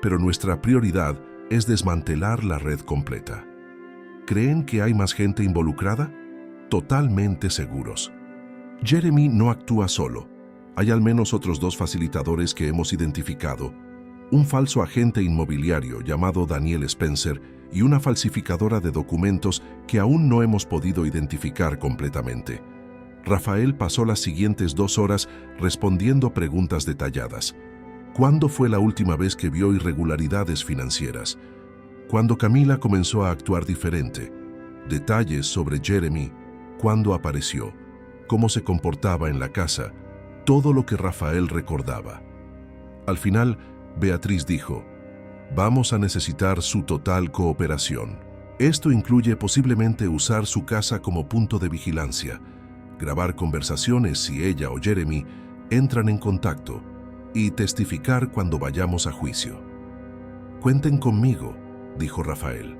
Pero nuestra prioridad es desmantelar la red completa. ¿Creen que hay más gente involucrada? Totalmente seguros. Jeremy no actúa solo. Hay al menos otros 2 facilitadores que hemos identificado. Un falso agente inmobiliario llamado Daniel Spencer y una falsificadora de documentos que aún no hemos podido identificar completamente. Rafael pasó las siguientes 2 horas respondiendo preguntas detalladas. ¿Cuándo fue la última vez que vio irregularidades financieras? ¿Cuándo Camila comenzó a actuar diferente? Detalles sobre Jeremy, cuándo apareció, cómo se comportaba en la casa, todo lo que Rafael recordaba. Al final, Beatriz dijo, vamos a necesitar su total cooperación. Esto incluye posiblemente usar su casa como punto de vigilancia, grabar conversaciones si ella o Jeremy entran en contacto y testificar cuando vayamos a juicio. Cuenten conmigo, dijo Rafael.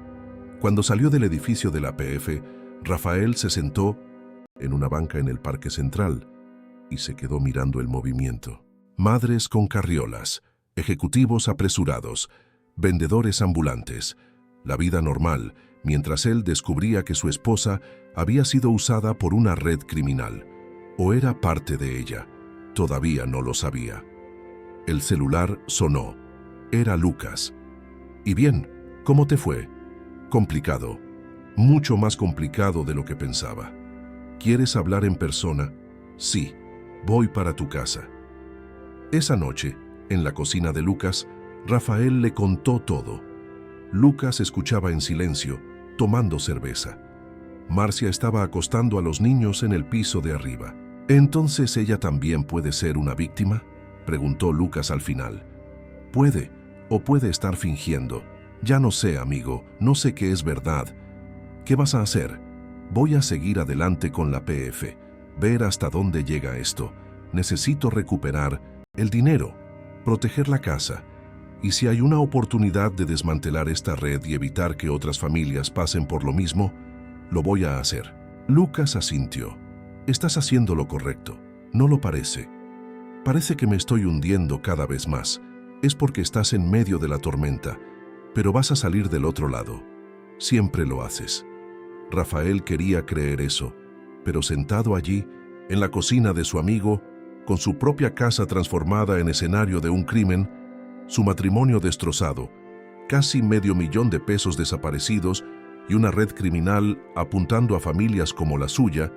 Cuando salió del edificio de la PF, Rafael se sentó en una banca en el Parque Central y se quedó mirando el movimiento. Madres con carriolas, ejecutivos apresurados, vendedores ambulantes, la vida normal, mientras él descubría que su esposa había sido usada por una red criminal, o era parte de ella. Todavía no lo sabía. El celular sonó. Era Lucas. ¿Y bien? ¿Cómo te fue? Complicado. Mucho más complicado de lo que pensaba. ¿Quieres hablar en persona? Sí. Voy para tu casa. Esa noche, en la cocina de Lucas, Rafael le contó todo. Lucas escuchaba en silencio, tomando cerveza. Marcia estaba acostando a los niños en el piso de arriba. ¿Entonces ella también puede ser una víctima?, preguntó Lucas al final. Puede, o puede estar fingiendo. Ya no sé, amigo, no sé qué es verdad. ¿Qué vas a hacer? Voy a seguir adelante con la PF, ver hasta dónde llega esto. Necesito recuperar el dinero, proteger la casa. Y si hay una oportunidad de desmantelar esta red y evitar que otras familias pasen por lo mismo, lo voy a hacer. Lucas asintió. Estás haciendo lo correcto. ¿No lo parece? Parece que me estoy hundiendo cada vez más. Es porque estás en medio de la tormenta, pero vas a salir del otro lado. Siempre lo haces. Rafael quería creer eso, pero sentado allí, en la cocina de su amigo, con su propia casa transformada en escenario de un crimen, su matrimonio destrozado, casi $500,000 desaparecidos y una red criminal apuntando a familias como la suya,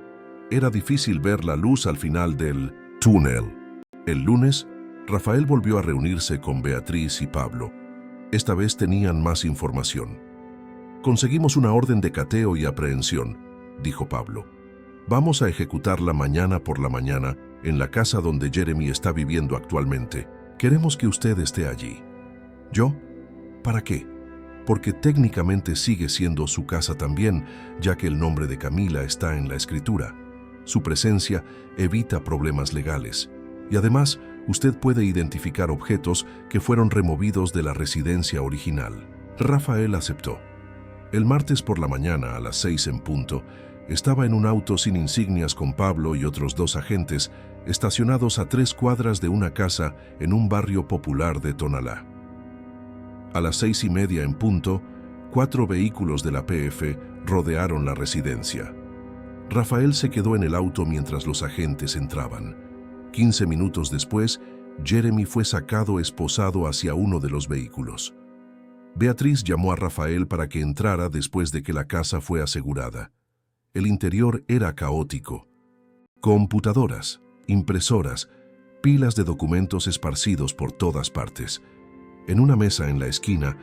era difícil ver la luz al final del túnel. El lunes, Rafael volvió a reunirse con Beatriz y Pablo. Esta vez tenían más información. Conseguimos una orden de cateo y aprehensión, dijo Pablo. Vamos a ejecutarla mañana por la mañana en la casa donde Jeremy está viviendo actualmente. Queremos que usted esté allí. ¿Yo? ¿Para qué? Porque técnicamente sigue siendo su casa también, ya que el nombre de Camila está en la escritura. Su presencia evita problemas legales. Y además, usted puede identificar objetos que fueron removidos de la residencia original. Rafael aceptó. El martes por la mañana, a las 6 en punto, estaba en un auto sin insignias con Pablo y otros 2 agentes, estacionados a 3 cuadras de una casa en un barrio popular de Tonalá. A las 6:30 en punto, 4 vehículos de la PF rodearon la residencia. Rafael se quedó en el auto mientras los agentes entraban. 15 minutos después, Jeremy fue sacado esposado hacia uno de los vehículos. Beatriz llamó a Rafael para que entrara después de que la casa fue asegurada. El interior era caótico. Computadoras, impresoras, pilas de documentos esparcidos por todas partes. En una mesa en la esquina,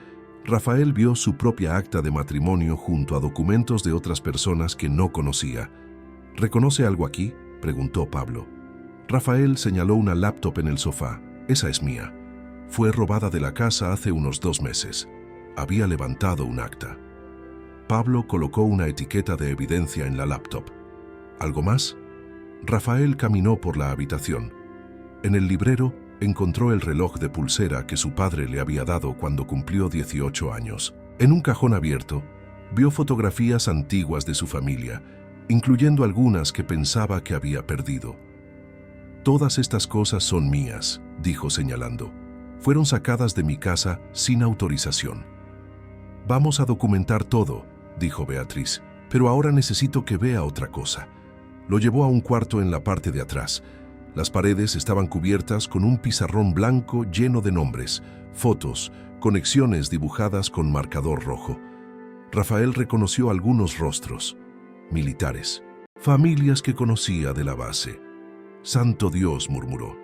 Rafael vio su propia acta de matrimonio junto a documentos de otras personas que no conocía. ¿Reconoce algo aquí?, preguntó Pablo. Rafael señaló una laptop en el sofá. Esa es mía. Fue robada de la casa hace unos 2 meses. Había levantado un acta. Pablo colocó una etiqueta de evidencia en la laptop. ¿Algo más? Rafael caminó por la habitación. En el librero encontró el reloj de pulsera que su padre le había dado cuando cumplió 18 años. En un cajón abierto, vio fotografías antiguas de su familia, incluyendo algunas que pensaba que había perdido. «Todas estas cosas son mías», dijo señalando. «Fueron sacadas de mi casa sin autorización». «Vamos a documentar todo», dijo Beatriz, «pero ahora necesito que vea otra cosa». Lo llevó a un cuarto en la parte de atrás. Las paredes estaban cubiertas con un pizarrón blanco lleno de nombres, fotos, conexiones dibujadas con marcador rojo. Rafael reconoció algunos rostros. Militares. Familias que conocía de la base. «Santo Dios», murmuró.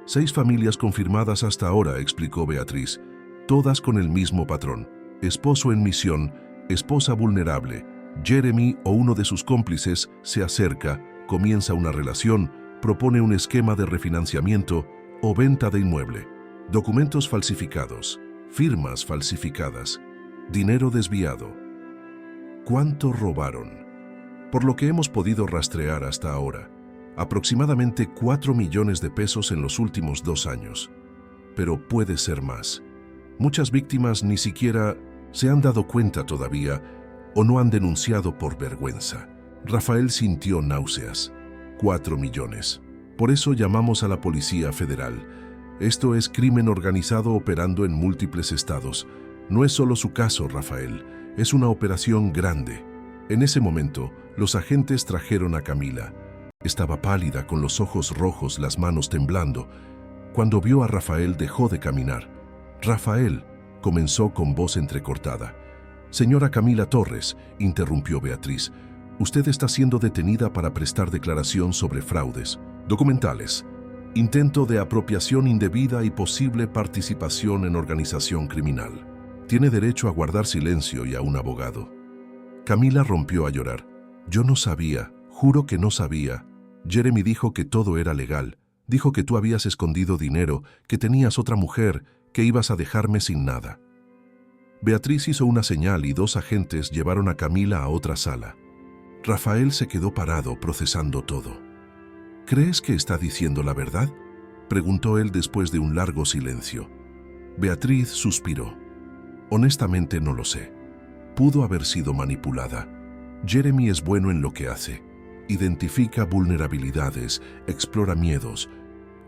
6 familias confirmadas hasta ahora, explicó Beatriz, todas con el mismo patrón. Esposo en misión, esposa vulnerable. Jeremy o uno de sus cómplices se acerca, comienza una relación, propone un esquema de refinanciamiento o venta de inmueble. Documentos falsificados, firmas falsificadas, dinero desviado. ¿Cuánto robaron? Por lo que hemos podido rastrear hasta ahora, aproximadamente 4 millones de pesos en los últimos 2 años. Pero puede ser más. Muchas víctimas ni siquiera se han dado cuenta todavía o no han denunciado por vergüenza. Rafael sintió náuseas. 4 millones. Por eso llamamos a la Policía Federal. Esto es crimen organizado operando en múltiples estados. No es solo su caso, Rafael. Es una operación grande. En ese momento, los agentes trajeron a Camila. Estaba pálida, con los ojos rojos, las manos temblando. Cuando vio a Rafael, dejó de caminar. «Rafael», comenzó con voz entrecortada. «Señora Camila Torres», interrumpió Beatriz, «usted está siendo detenida para prestar declaración sobre fraudes documentales, intento de apropiación indebida y posible participación en organización criminal. Tiene derecho a guardar silencio y a un abogado». Camila rompió a llorar. «Yo no sabía, juro que no sabía. Jeremy dijo que todo era legal. Dijo que tú habías escondido dinero, que tenías otra mujer, que ibas a dejarme sin nada». Beatriz hizo una señal y 2 agentes llevaron a Camila a otra sala. Rafael se quedó parado, procesando todo. «¿Crees que está diciendo la verdad?», preguntó él después de un largo silencio. Beatriz suspiró. «Honestamente no lo sé. Pudo haber sido manipulada. Jeremy es bueno en lo que hace. Identifica vulnerabilidades, explora miedos,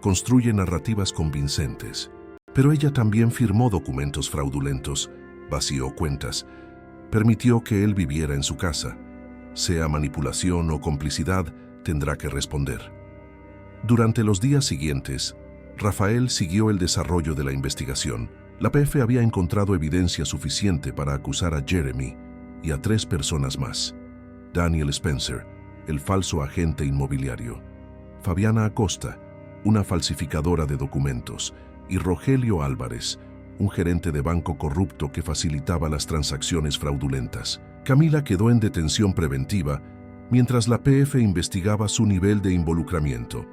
construye narrativas convincentes. Pero ella también firmó documentos fraudulentos, vació cuentas, permitió que él viviera en su casa. Sea manipulación o complicidad, tendrá que responder». Durante los días siguientes, Rafael siguió el desarrollo de la investigación. La PF había encontrado evidencia suficiente para acusar a Jeremy y a 3 personas más. Daniel Spencer, el falso agente inmobiliario; Fabiana Acosta, una falsificadora de documentos; y Rogelio Álvarez, un gerente de banco corrupto que facilitaba las transacciones fraudulentas. Camila quedó en detención preventiva mientras la PF investigaba su nivel de involucramiento.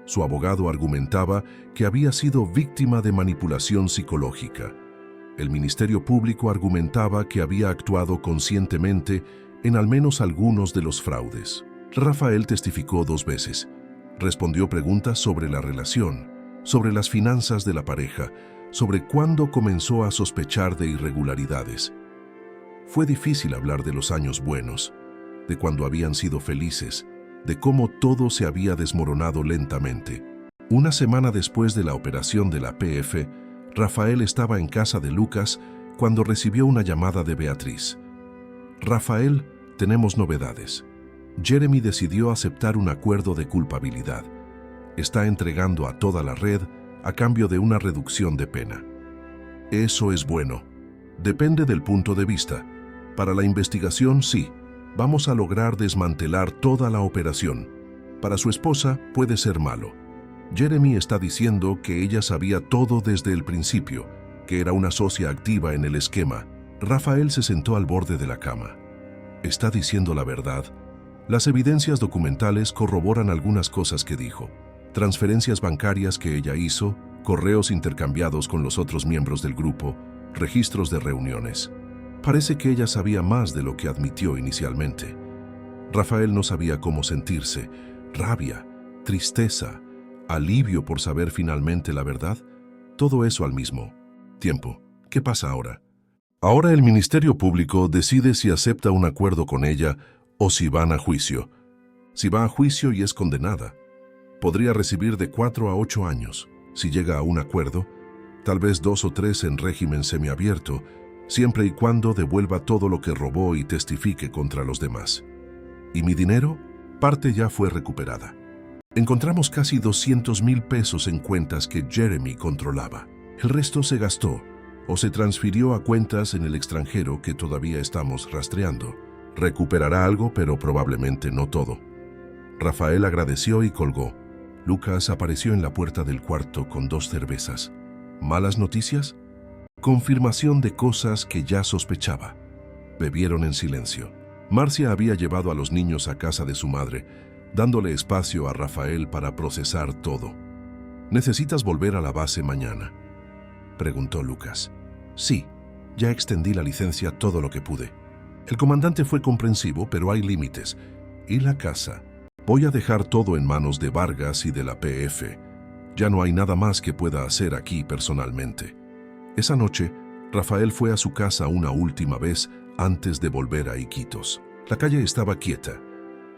Su abogado argumentaba que había sido víctima de manipulación psicológica. El Ministerio Público argumentaba que había actuado conscientemente en al menos algunos de los fraudes. Rafael testificó 2 veces. Respondió preguntas sobre la relación, sobre las finanzas de la pareja, sobre cuándo comenzó a sospechar de irregularidades. Fue difícil hablar de los años buenos, de cuando habían sido felices, de cómo todo se había desmoronado lentamente. Una semana después de la operación de la PF, Rafael estaba en casa de Lucas cuando recibió una llamada de Beatriz. «Rafael, tenemos novedades. Jeremy decidió aceptar un acuerdo de culpabilidad. Está entregando a toda la red a cambio de una reducción de pena. Eso es bueno. Depende del punto de vista. Para la investigación, sí. Vamos a lograr desmantelar toda la operación. Para su esposa, puede ser malo. Jeremy está diciendo que ella sabía todo desde el principio, que era una socia activa en el esquema. Rafael se sentó al borde de la cama. ¿Está diciendo la verdad? Las evidencias documentales corroboran algunas cosas que dijo. Transferencias bancarias que ella hizo, correos intercambiados con los otros miembros del grupo, registros de reuniones. Parece que ella sabía más de lo que admitió inicialmente. Rafael no sabía cómo sentirse, rabia, tristeza, alivio por saber finalmente la verdad, todo eso al mismo tiempo. ¿Qué pasa ahora? Ahora el Ministerio Público decide si acepta un acuerdo con ella o si van a juicio. Si va a juicio y es condenada, podría recibir de 4 a 8 años. Si llega a un acuerdo, tal vez 2 o 3 en régimen semiabierto, siempre y cuando devuelva todo lo que robó y testifique contra los demás. ¿Y mi dinero? Parte ya fue recuperada. Encontramos casi 200,000 pesos en cuentas que Jeremy controlaba. El resto se gastó o se transfirió a cuentas en el extranjero que todavía estamos rastreando. Recuperará algo, pero probablemente no todo. Rafael agradeció y colgó. Lucas apareció en la puerta del cuarto con 2 cervezas. ¿Malas noticias? Confirmación de cosas que ya sospechaba. Bebieron en silencio. Marcia había llevado a los niños a casa de su madre, dándole espacio a Rafael para procesar todo. ¿Necesitas volver a la base mañana?, preguntó Lucas. Sí, ya extendí la licencia todo lo que pude. El comandante fue comprensivo, pero hay límites. ¿Y la casa? Voy a dejar todo en manos de Vargas y de la PF. Ya no hay nada más que pueda hacer aquí personalmente. Esa noche, Rafael fue a su casa una última vez antes de volver a Iquitos. La calle estaba quieta,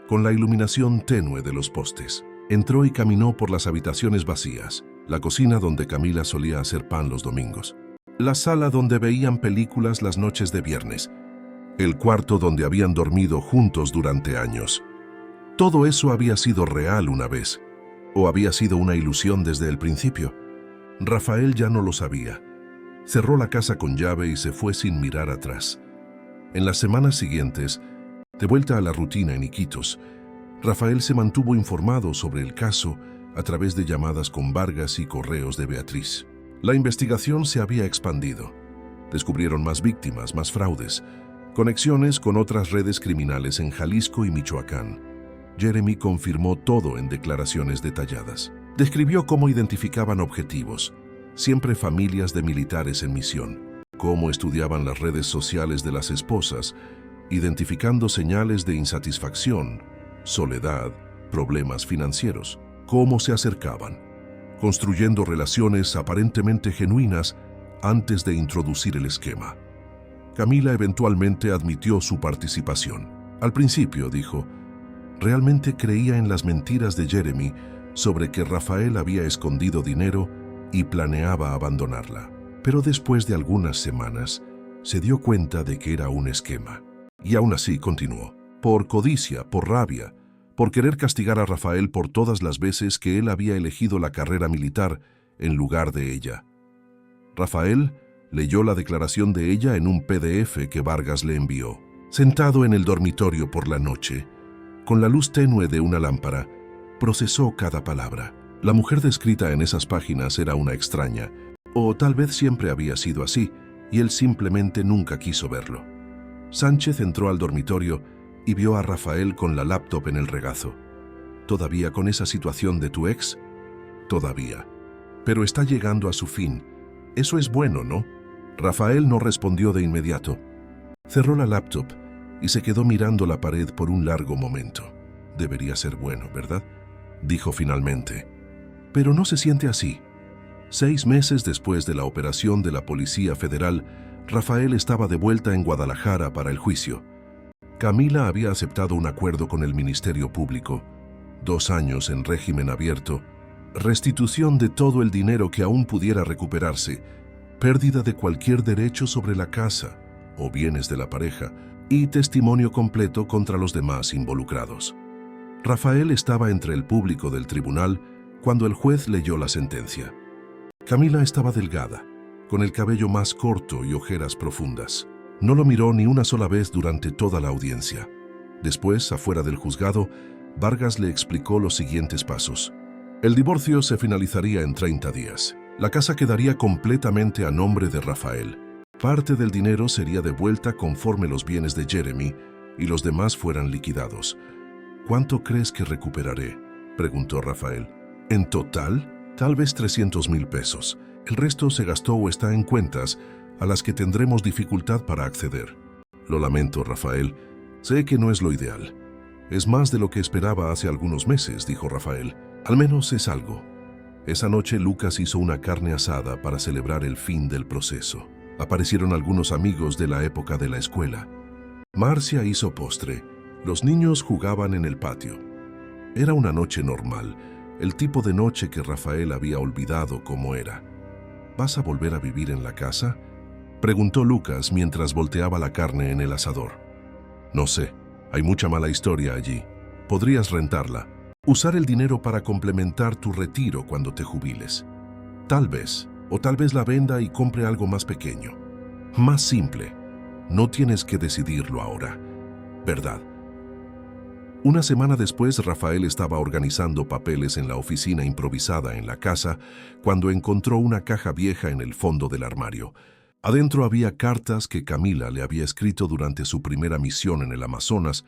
con la iluminación tenue de los postes. Entró y caminó por las habitaciones vacías, la cocina donde Camila solía hacer pan los domingos, la sala donde veían películas las noches de viernes, el cuarto donde habían dormido juntos durante años. Todo eso había sido real una vez, o había sido una ilusión desde el principio. Rafael ya no lo sabía. Cerró la casa con llave y se fue sin mirar atrás. En las semanas siguientes, de vuelta a la rutina en Iquitos, Rafael se mantuvo informado sobre el caso a través de llamadas con Vargas y correos de Beatriz. La investigación se había expandido. Descubrieron más víctimas, más fraudes, conexiones con otras redes criminales en Jalisco y Michoacán. Jeremy confirmó todo en declaraciones detalladas. Describió cómo identificaban objetivos, siempre familias de militares en misión, cómo estudiaban las redes sociales de las esposas, identificando señales de insatisfacción, soledad, problemas financieros, cómo se acercaban, construyendo relaciones aparentemente genuinas antes de introducir el esquema. Camila eventualmente admitió su participación. Al principio, dijo, realmente creía en las mentiras de Jeremy sobre que Rafael había escondido dinero y planeaba abandonarla. Pero después de algunas semanas, se dio cuenta de que era un esquema. Y aún así continuó. Por codicia, por rabia, por querer castigar a Rafael por todas las veces que él había elegido la carrera militar en lugar de ella. Rafael leyó la declaración de ella en un PDF que Vargas le envió. Sentado en el dormitorio por la noche, con la luz tenue de una lámpara, procesó cada palabra. La mujer descrita en esas páginas era una extraña, o tal vez siempre había sido así, y él simplemente nunca quiso verlo. Sánchez entró al dormitorio y vio a Rafael con la laptop en el regazo. ¿Todavía con esa situación de tu ex? Todavía. Pero está llegando a su fin. Eso es bueno, ¿no? Rafael no respondió de inmediato. Cerró la laptop y se quedó mirando la pared por un largo momento. Debería ser bueno, ¿verdad?, dijo finalmente. Pero no se siente así. 6 meses después de la operación de la Policía Federal, Rafael estaba de vuelta en Guadalajara para el juicio. Camila había aceptado un acuerdo con el Ministerio Público, 2 años en régimen abierto, restitución de todo el dinero que aún pudiera recuperarse, pérdida de cualquier derecho sobre la casa o bienes de la pareja y testimonio completo contra los demás involucrados. Rafael estaba entre el público del tribunal cuando el juez leyó la sentencia. Camila estaba delgada, con el cabello más corto y ojeras profundas. No lo miró ni una sola vez durante toda la audiencia. Después, afuera del juzgado, Vargas le explicó los siguientes pasos. El divorcio se finalizaría en 30 días. La casa quedaría completamente a nombre de Rafael. Parte del dinero sería devuelta conforme los bienes de Jeremy y los demás fueran liquidados. ¿Cuánto crees que recuperaré?, preguntó Rafael. En total, tal vez 300,000 pesos. El resto se gastó o está en cuentas a las que tendremos dificultad para acceder. Lo lamento, Rafael. Sé que no es lo ideal. Es más de lo que esperaba hace algunos meses, dijo Rafael. Al menos es algo. Esa noche Lucas hizo una carne asada para celebrar el fin del proceso. Aparecieron algunos amigos de la época de la escuela. Marcia hizo postre. Los niños jugaban en el patio. Era una noche normal, el tipo de noche que Rafael había olvidado cómo era. ¿Vas a volver a vivir en la casa?, preguntó Lucas mientras volteaba la carne en el asador. No sé, hay mucha mala historia allí. Podrías rentarla. Usar el dinero para complementar tu retiro cuando te jubiles. Tal vez la venda y compre algo más pequeño. Más simple. No tienes que decidirlo ahora, ¿verdad? Una semana después, Rafael estaba organizando papeles en la oficina improvisada en la casa cuando encontró una caja vieja en el fondo del armario. Adentro había cartas que Camila le había escrito durante su primera misión en el Amazonas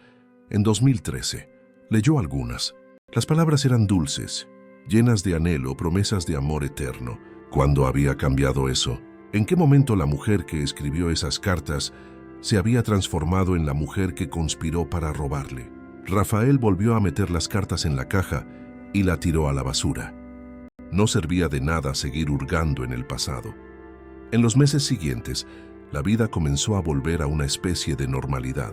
en 2013. Leyó algunas. Las palabras eran dulces, llenas de anhelo, promesas de amor eterno. ¿Cuándo había cambiado eso? ¿En qué momento la mujer que escribió esas cartas se había transformado en la mujer que conspiró para robarle? Rafael volvió a meter las cartas en la caja y la tiró a la basura. No servía de nada seguir hurgando en el pasado. En los meses siguientes, la vida comenzó a volver a una especie de normalidad.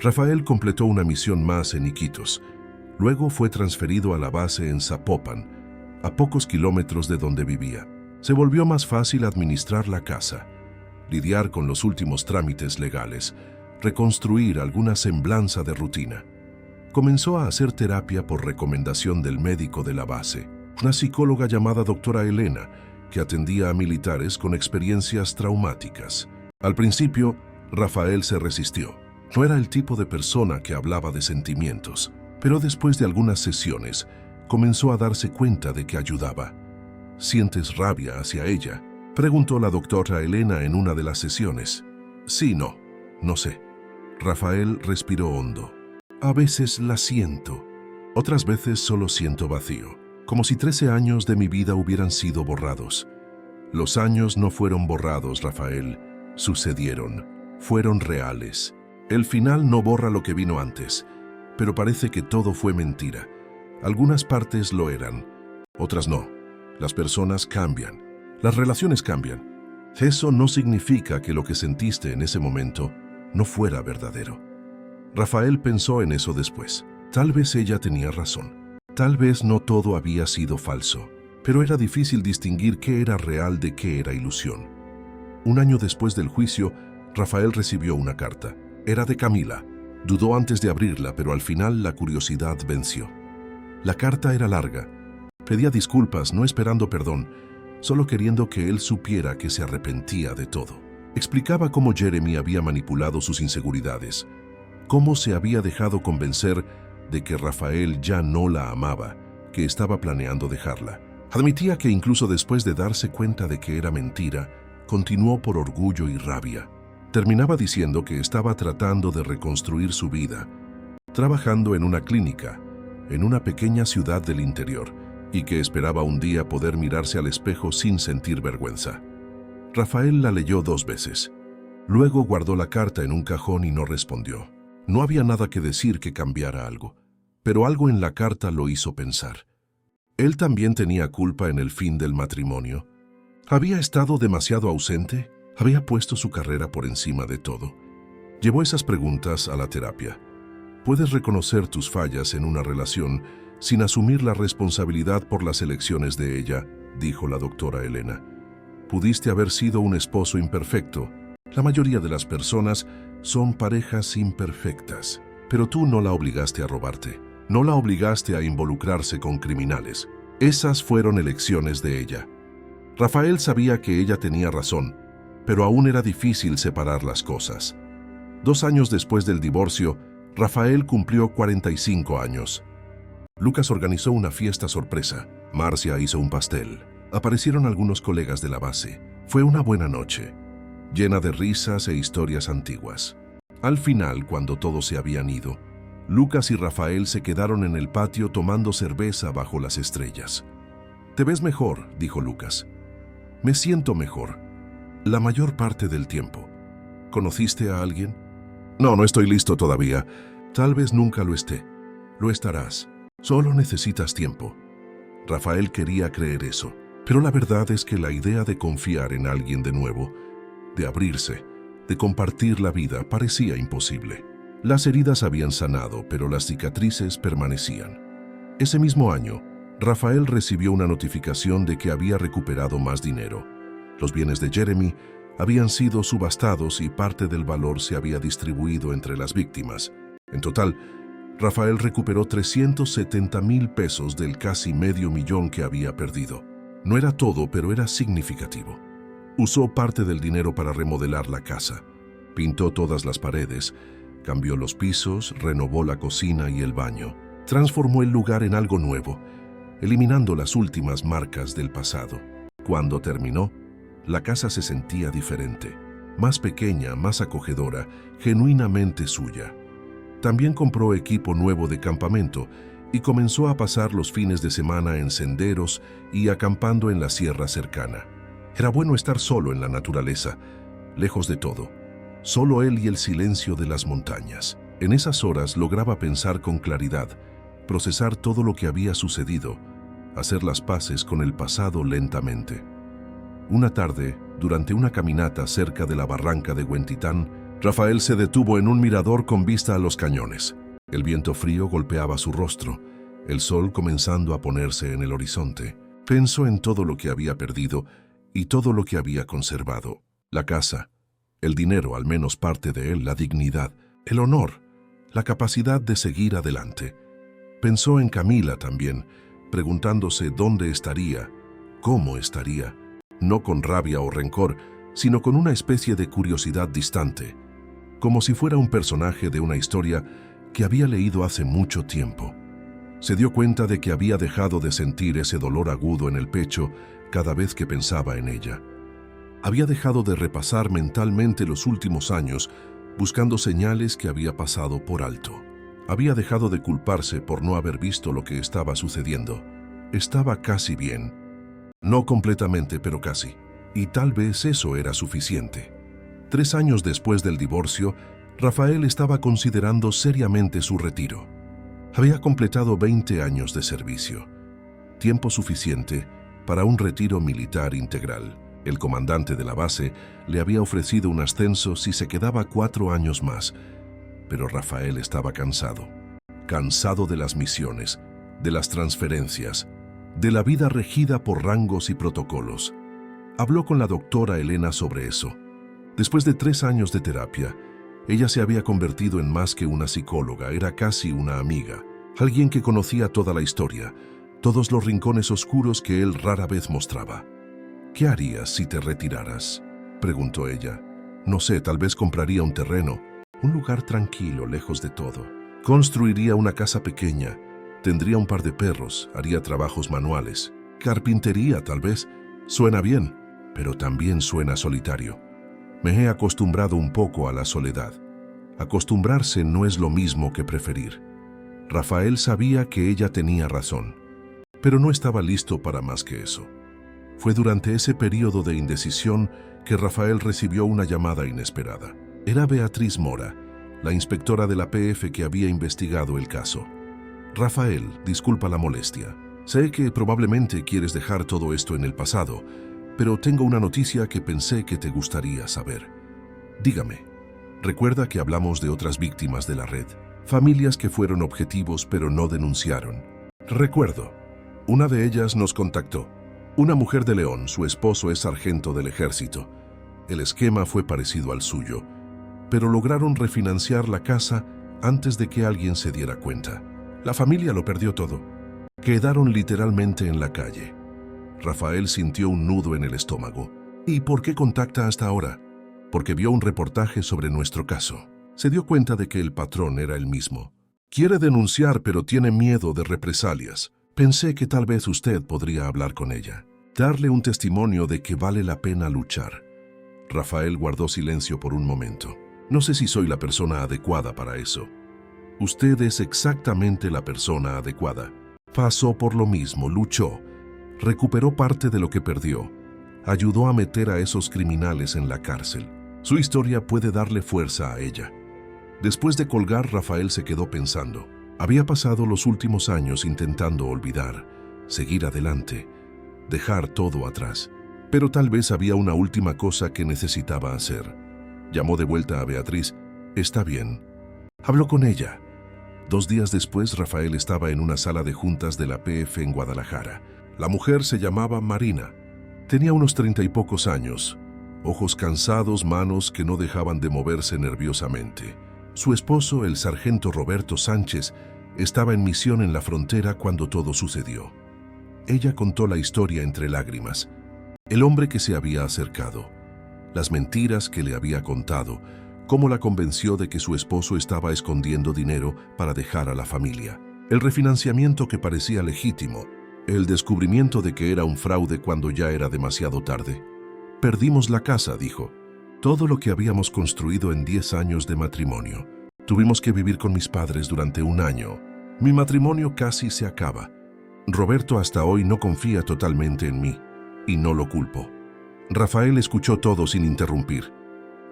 Rafael completó una misión más en Iquitos. Luego fue transferido a la base en Zapopan, a pocos kilómetros de donde vivía. Se volvió más fácil administrar la casa, lidiar con los últimos trámites legales, reconstruir alguna semblanza de rutina. Comenzó a hacer terapia por recomendación del médico de la base, una psicóloga llamada doctora Elena, que atendía a militares con experiencias traumáticas. Al principio, Rafael se resistió. No era el tipo de persona que hablaba de sentimientos, pero después de algunas sesiones, comenzó a darse cuenta de que ayudaba. ¿Sientes rabia hacia ella?, preguntó la doctora Elena en una de las sesiones. Sí, no sé. Rafael respiró hondo. A veces la siento, otras veces solo siento vacío, como si 13 años de mi vida hubieran sido borrados. Los años no fueron borrados, Rafael, sucedieron, fueron reales. El final no borra lo que vino antes, pero parece que todo fue mentira. Algunas partes lo eran, otras no. Las personas cambian, las relaciones cambian. Eso no significa que lo que sentiste en ese momento no fuera verdadero. Rafael pensó en eso después. Tal vez ella tenía razón. Tal vez no todo había sido falso, pero era difícil distinguir qué era real de qué era ilusión. Un año después del juicio, Rafael recibió una carta. Era de Camila. Dudó antes de abrirla, pero al final la curiosidad venció. La carta era larga. Pedía disculpas, no esperando perdón, solo queriendo que él supiera que se arrepentía de todo. Explicaba cómo Jeremy había manipulado sus inseguridades, cómo se había dejado convencer de que Rafael ya no la amaba, que estaba planeando dejarla. Admitía que incluso después de darse cuenta de que era mentira, continuó por orgullo y rabia. Terminaba diciendo que estaba tratando de reconstruir su vida, trabajando en una clínica, en una pequeña ciudad del interior, y que esperaba un día poder mirarse al espejo sin sentir vergüenza. Rafael la leyó 2 veces. Luego guardó la carta en un cajón y no respondió. No había nada que decir que cambiara algo, pero algo en la carta lo hizo pensar. ¿Él también tenía culpa en el fin del matrimonio? ¿Había estado demasiado ausente? ¿Había puesto su carrera por encima de todo? Llevó esas preguntas a la terapia. Puedes reconocer tus fallas en una relación sin asumir la responsabilidad por las elecciones de ella, dijo la doctora Elena. Pudiste haber sido un esposo imperfecto. La mayoría de las personas son parejas imperfectas, pero tú no la obligaste a robarte. No la obligaste a involucrarse con criminales. Esas fueron elecciones de ella. Rafael sabía que ella tenía razón, pero aún era difícil separar las cosas. 2 años después del divorcio, Rafael cumplió 45 años. Lucas organizó una fiesta sorpresa. Marcia hizo un pastel. Aparecieron algunos colegas de la base. Fue una buena noche, llena de risas e historias antiguas. Al final, cuando todos se habían ido, Lucas y Rafael se quedaron en el patio tomando cerveza bajo las estrellas. «Te ves mejor», dijo Lucas. «Me siento mejor. La mayor parte del tiempo. ¿Conociste a alguien?» «No, no estoy listo todavía. Tal vez nunca lo esté. Lo estarás. Solo necesitas tiempo». Rafael quería creer eso, pero la verdad es que la idea de confiar en alguien de nuevo, de abrirse, de compartir la vida, parecía imposible. Las heridas habían sanado, pero las cicatrices permanecían. Ese mismo año, Rafael recibió una notificación de que había recuperado más dinero. Los bienes de Jeremy habían sido subastados y parte del valor se había distribuido entre las víctimas. En total, Rafael recuperó 370,000 pesos del casi $500,000 que había perdido. No era todo, pero era significativo. Usó parte del dinero para remodelar la casa. Pintó todas las paredes, cambió los pisos, renovó la cocina y el baño. Transformó el lugar en algo nuevo, eliminando las últimas marcas del pasado. Cuando terminó, la casa se sentía diferente, más pequeña, más acogedora, genuinamente suya. También compró equipo nuevo de campamento y comenzó a pasar los fines de semana en senderos y acampando en la sierra cercana. Era bueno estar solo en la naturaleza, lejos de todo. Solo él y el silencio de las montañas. En esas horas lograba pensar con claridad, procesar todo lo que había sucedido, hacer las paces con el pasado lentamente. Una tarde, durante una caminata cerca de la barranca de Huentitán, Rafael se detuvo en un mirador con vista a los cañones. El viento frío golpeaba su rostro, el sol comenzando a ponerse en el horizonte. Pensó en todo lo que había perdido y todo lo que había conservado. La casa, el dinero, al menos parte de él, la dignidad, el honor, la capacidad de seguir adelante. Pensó en Camila también, preguntándose dónde estaría, cómo estaría, no con rabia o rencor, sino con una especie de curiosidad distante, como si fuera un personaje de una historia que había leído hace mucho tiempo. Se dio cuenta de que había dejado de sentir ese dolor agudo en el pecho cada vez que pensaba en ella. Había dejado de repasar mentalmente los últimos años, buscando señales que había pasado por alto. Había dejado de culparse por no haber visto lo que estaba sucediendo. Estaba casi bien. No completamente, pero casi. Y tal vez eso era suficiente. 3 años después del divorcio, Rafael estaba considerando seriamente su retiro. Había completado 20 años de servicio. Tiempo suficiente para un retiro militar integral. El comandante de la base le había ofrecido un ascenso si se quedaba 4 años más, pero Rafael estaba cansado. Cansado de las misiones, de las transferencias, de la vida regida por rangos y protocolos. Habló con la doctora Elena sobre eso. Después de 3 años de terapia, ella se había convertido en más que una psicóloga, era casi una amiga, alguien que conocía toda la historia, todos los rincones oscuros que él rara vez mostraba. «¿Qué harías si te retiraras?», preguntó ella. «No sé, tal vez compraría un terreno, un lugar tranquilo, lejos de todo. Construiría una casa pequeña, tendría un par de perros, haría trabajos manuales. Carpintería, tal vez. Suena bien, pero también suena solitario. Me he acostumbrado un poco a la soledad. Acostumbrarse no es lo mismo que preferir». Rafael sabía que ella tenía razón, pero no estaba listo para más que eso. Fue durante ese periodo de indecisión que Rafael recibió una llamada inesperada. Era Beatriz Mora, la inspectora de la PF que había investigado el caso. «Rafael, disculpa la molestia. Sé que probablemente quieres dejar todo esto en el pasado, pero tengo una noticia que pensé que te gustaría saber. Dígame, recuerda que hablamos de otras víctimas de la red, familias que fueron objetivos pero no denunciaron. Recuerdo, una de ellas nos contactó. Una mujer de León, su esposo es sargento del ejército. El esquema fue parecido al suyo, pero lograron refinanciar la casa antes de que alguien se diera cuenta. La familia lo perdió todo. Quedaron literalmente en la calle. Rafael sintió un nudo en el estómago. ¿Y por qué contacta hasta ahora? Porque vio un reportaje sobre nuestro caso. Se dio cuenta de que el patrón era el mismo. Quiere denunciar, pero tiene miedo de represalias. Pensé que tal vez usted podría hablar con ella. Darle un testimonio de que vale la pena luchar. Rafael guardó silencio por un momento. No sé si soy la persona adecuada para eso. Usted es exactamente la persona adecuada. Pasó por lo mismo, luchó, recuperó parte de lo que perdió, ayudó a meter a esos criminales en la cárcel. Su historia puede darle fuerza a ella. Después de colgar, Rafael se quedó pensando. Había pasado los últimos años intentando olvidar, seguir adelante, dejar todo atrás. Pero tal vez había una última cosa que necesitaba hacer. Llamó de vuelta a Beatriz. Está bien. Habló con ella. 2 días después, Rafael estaba en una sala de juntas de la PF en Guadalajara. La mujer se llamaba Marina. Tenía unos 30 y pocos años, ojos cansados, manos que no dejaban de moverse nerviosamente. Su esposo, el sargento Roberto Sánchez, estaba en misión en la frontera cuando todo sucedió. Ella contó la historia entre lágrimas. El hombre que se había acercado, las mentiras que le había contado, cómo la convenció de que su esposo estaba escondiendo dinero para dejar a la familia, el refinanciamiento que parecía legítimo, el descubrimiento de que era un fraude cuando ya era demasiado tarde. Perdimos la casa, dijo. Todo lo que habíamos construido en 10 años de matrimonio. Tuvimos que vivir con mis padres durante 1 año. Mi matrimonio casi se acaba. Roberto hasta hoy no confía totalmente en mí, y no lo culpo. Rafael escuchó todo sin interrumpir.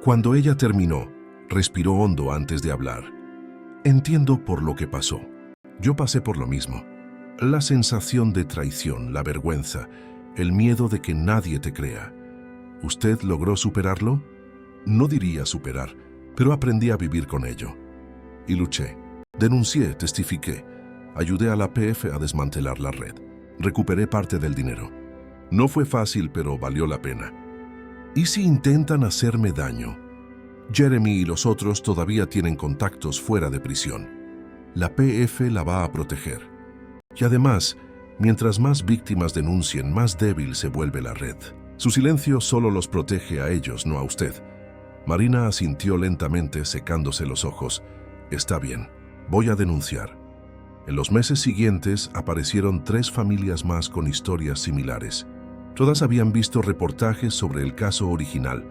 Cuando ella terminó, respiró hondo antes de hablar. Entiendo por lo que pasó. Yo pasé por lo mismo. La sensación de traición, la vergüenza, el miedo de que nadie te crea. ¿Usted logró superarlo? No diría superar, pero aprendí a vivir con ello. Y luché. Denuncié, testifiqué. Ayudé a la PF a desmantelar la red. Recuperé parte del dinero. No fue fácil, pero valió la pena. ¿Y si intentan hacerme daño? Jeremy y los otros todavía tienen contactos fuera de prisión. La PF la va a proteger. Y además, mientras más víctimas denuncien, más débil se vuelve la red. Su silencio solo los protege a ellos, no a usted. Marina asintió lentamente, secándose los ojos. Está bien, voy a denunciar. En los meses siguientes aparecieron 3 familias más con historias similares. Todas habían visto reportajes sobre el caso original.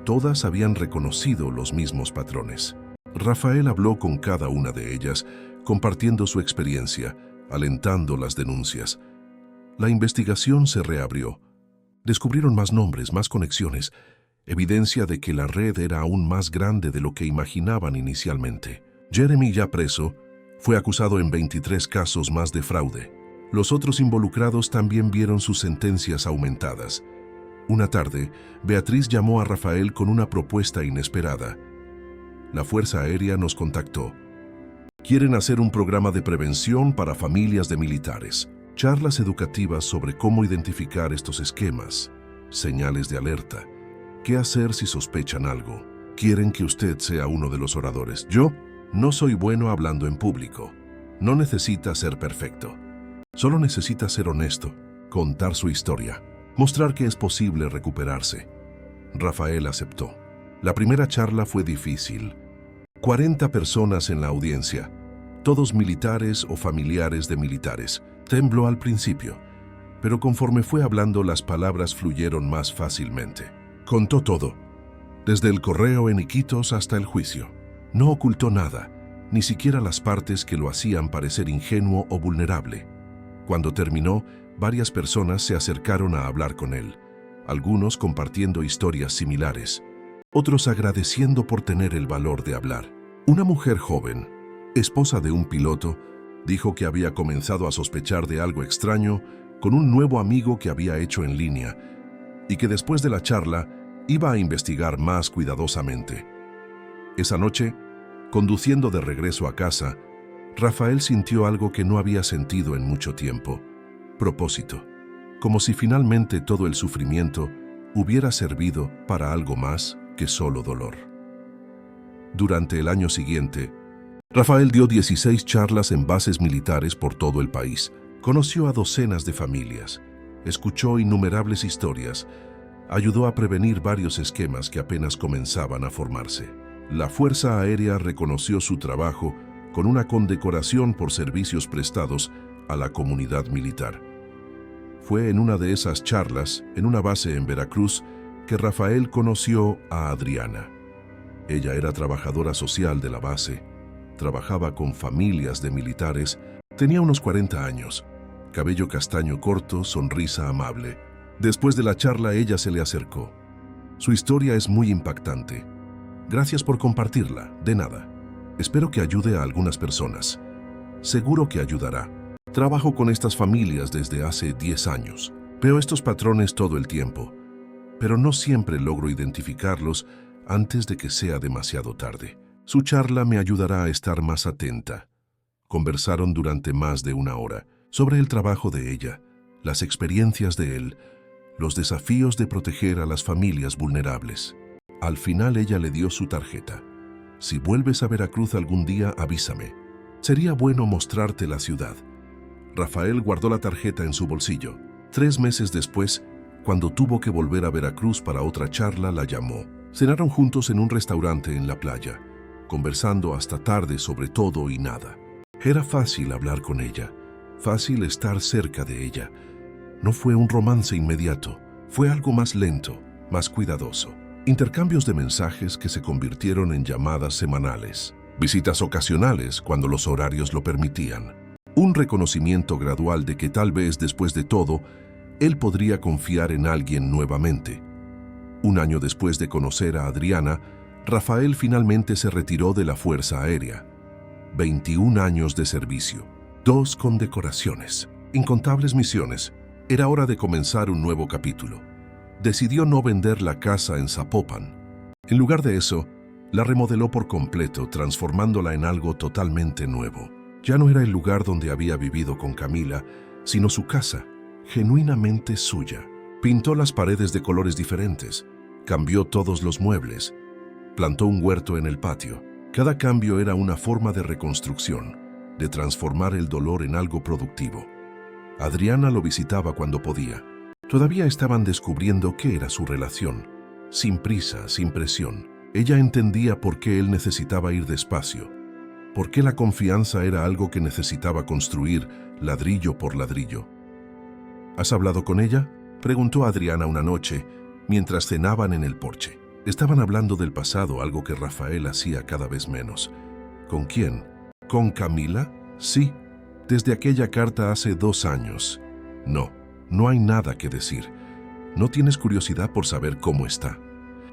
Todas habían reconocido los mismos patrones. Rafael habló con cada una de ellas, compartiendo su experiencia, alentando las denuncias. La investigación se reabrió. Descubrieron más nombres, más conexiones, evidencia de que la red era aún más grande de lo que imaginaban inicialmente. Jeremy, ya preso, fue acusado en 23 casos más de fraude. Los otros involucrados también vieron sus sentencias aumentadas. Una tarde, Beatriz llamó a Rafael con una propuesta inesperada. La Fuerza Aérea nos contactó. Quieren hacer un programa de prevención para familias de militares. Charlas educativas sobre cómo identificar estos esquemas, señales de alerta, qué hacer si sospechan algo. Quieren que usted sea uno de los oradores. Yo no soy bueno hablando en público. No necesita ser perfecto. Solo necesita ser honesto, contar su historia, mostrar que es posible recuperarse. Rafael aceptó. La primera charla fue difícil. 40 personas en la audiencia, todos militares o familiares de militares. Tembló al principio, pero conforme fue hablando las palabras fluyeron más fácilmente. Contó todo, desde el correo en Iquitos hasta el juicio. No ocultó nada, ni siquiera las partes que lo hacían parecer ingenuo o vulnerable. Cuando terminó, varias personas se acercaron a hablar con él, algunos compartiendo historias similares, otros agradeciendo por tener el valor de hablar. Una mujer joven, esposa de un piloto, dijo que había comenzado a sospechar de algo extraño con un nuevo amigo que había hecho en línea y que después de la charla iba a investigar más cuidadosamente. Esa noche, conduciendo de regreso a casa, Rafael sintió algo que no había sentido en mucho tiempo: propósito, como si finalmente todo el sufrimiento hubiera servido para algo más que solo dolor. Durante el año siguiente, Rafael dio 16 charlas en bases militares por todo el país, Conoció a docenas de familias, escuchó innumerables historias, ayudó a prevenir varios esquemas que apenas comenzaban a formarse. La Fuerza Aérea reconoció su trabajo con una condecoración por servicios prestados a la comunidad militar. Fue en una de esas charlas, en una base en Veracruz, que Rafael conoció a Adriana. Ella era trabajadora social de la base, trabajaba con familias de militares, tenía unos 40 años, cabello castaño corto, sonrisa amable. Después de la charla, ella se le acercó. Su historia es muy impactante. Gracias por compartirla, de nada. Espero que ayude a algunas personas. Seguro que ayudará. Trabajo con estas familias desde hace 10 años. Veo estos patrones todo el tiempo, pero no siempre logro identificarlos antes de que sea demasiado tarde. Su charla me ayudará a estar más atenta. Conversaron durante más de una hora sobre el trabajo de ella, las experiencias de él, los desafíos de proteger a las familias vulnerables. Al final ella le dio su tarjeta. Si vuelves a Veracruz algún día, avísame. Sería bueno mostrarte la ciudad. Rafael guardó la tarjeta en su bolsillo. 3 meses después, cuando tuvo que volver a Veracruz para otra charla, la llamó. Cenaron juntos en un restaurante en la playa, conversando hasta tarde sobre todo y nada. Era fácil hablar con ella, fácil estar cerca de ella. No fue un romance inmediato, fue algo más lento, más cuidadoso. Intercambios de mensajes que se convirtieron en llamadas semanales, visitas ocasionales cuando los horarios lo permitían. Un reconocimiento gradual de que tal vez después de todo, él podría confiar en alguien nuevamente. Un año después de conocer a Adriana, Rafael finalmente se retiró de la Fuerza Aérea. 21 años de servicio, 2 condecoraciones, incontables misiones. Era hora de comenzar un nuevo capítulo. Decidió no vender la casa en Zapopan. En lugar de eso, la remodeló por completo, transformándola en algo totalmente nuevo. Ya no era el lugar donde había vivido con Camila, sino su casa, genuinamente suya. Pintó las paredes de colores diferentes, cambió todos los muebles, plantó un huerto en el patio. Cada cambio era una forma de reconstrucción, de transformar el dolor en algo productivo. Adriana lo visitaba cuando podía. Todavía estaban descubriendo qué era su relación, sin prisa, sin presión. Ella entendía por qué él necesitaba ir despacio, por qué la confianza era algo que necesitaba construir ladrillo por ladrillo. ¿Has hablado con ella?, preguntó Adriana una noche, mientras cenaban en el porche. Estaban hablando del pasado, algo que Rafael hacía cada vez menos. ¿Con quién? ¿Con Camila? Sí, desde aquella carta hace 2 años. No, no hay nada que decir. ¿No tienes curiosidad por saber cómo está?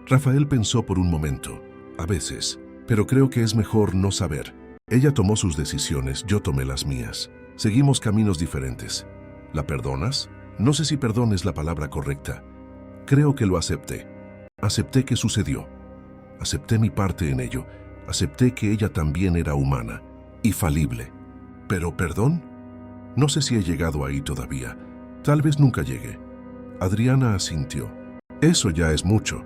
Rafael pensó por un momento. A veces, pero creo que es mejor no saber. Ella tomó sus decisiones, yo tomé las mías. Seguimos caminos diferentes. ¿La perdonas? No sé si perdón es la palabra correcta. Creo que lo acepté. Acepté que sucedió. Acepté mi parte en ello. Acepté que ella también era humana y falible. ¿Pero perdón? No sé si he llegado ahí todavía. Tal vez nunca llegue. Adriana asintió. Eso ya es mucho.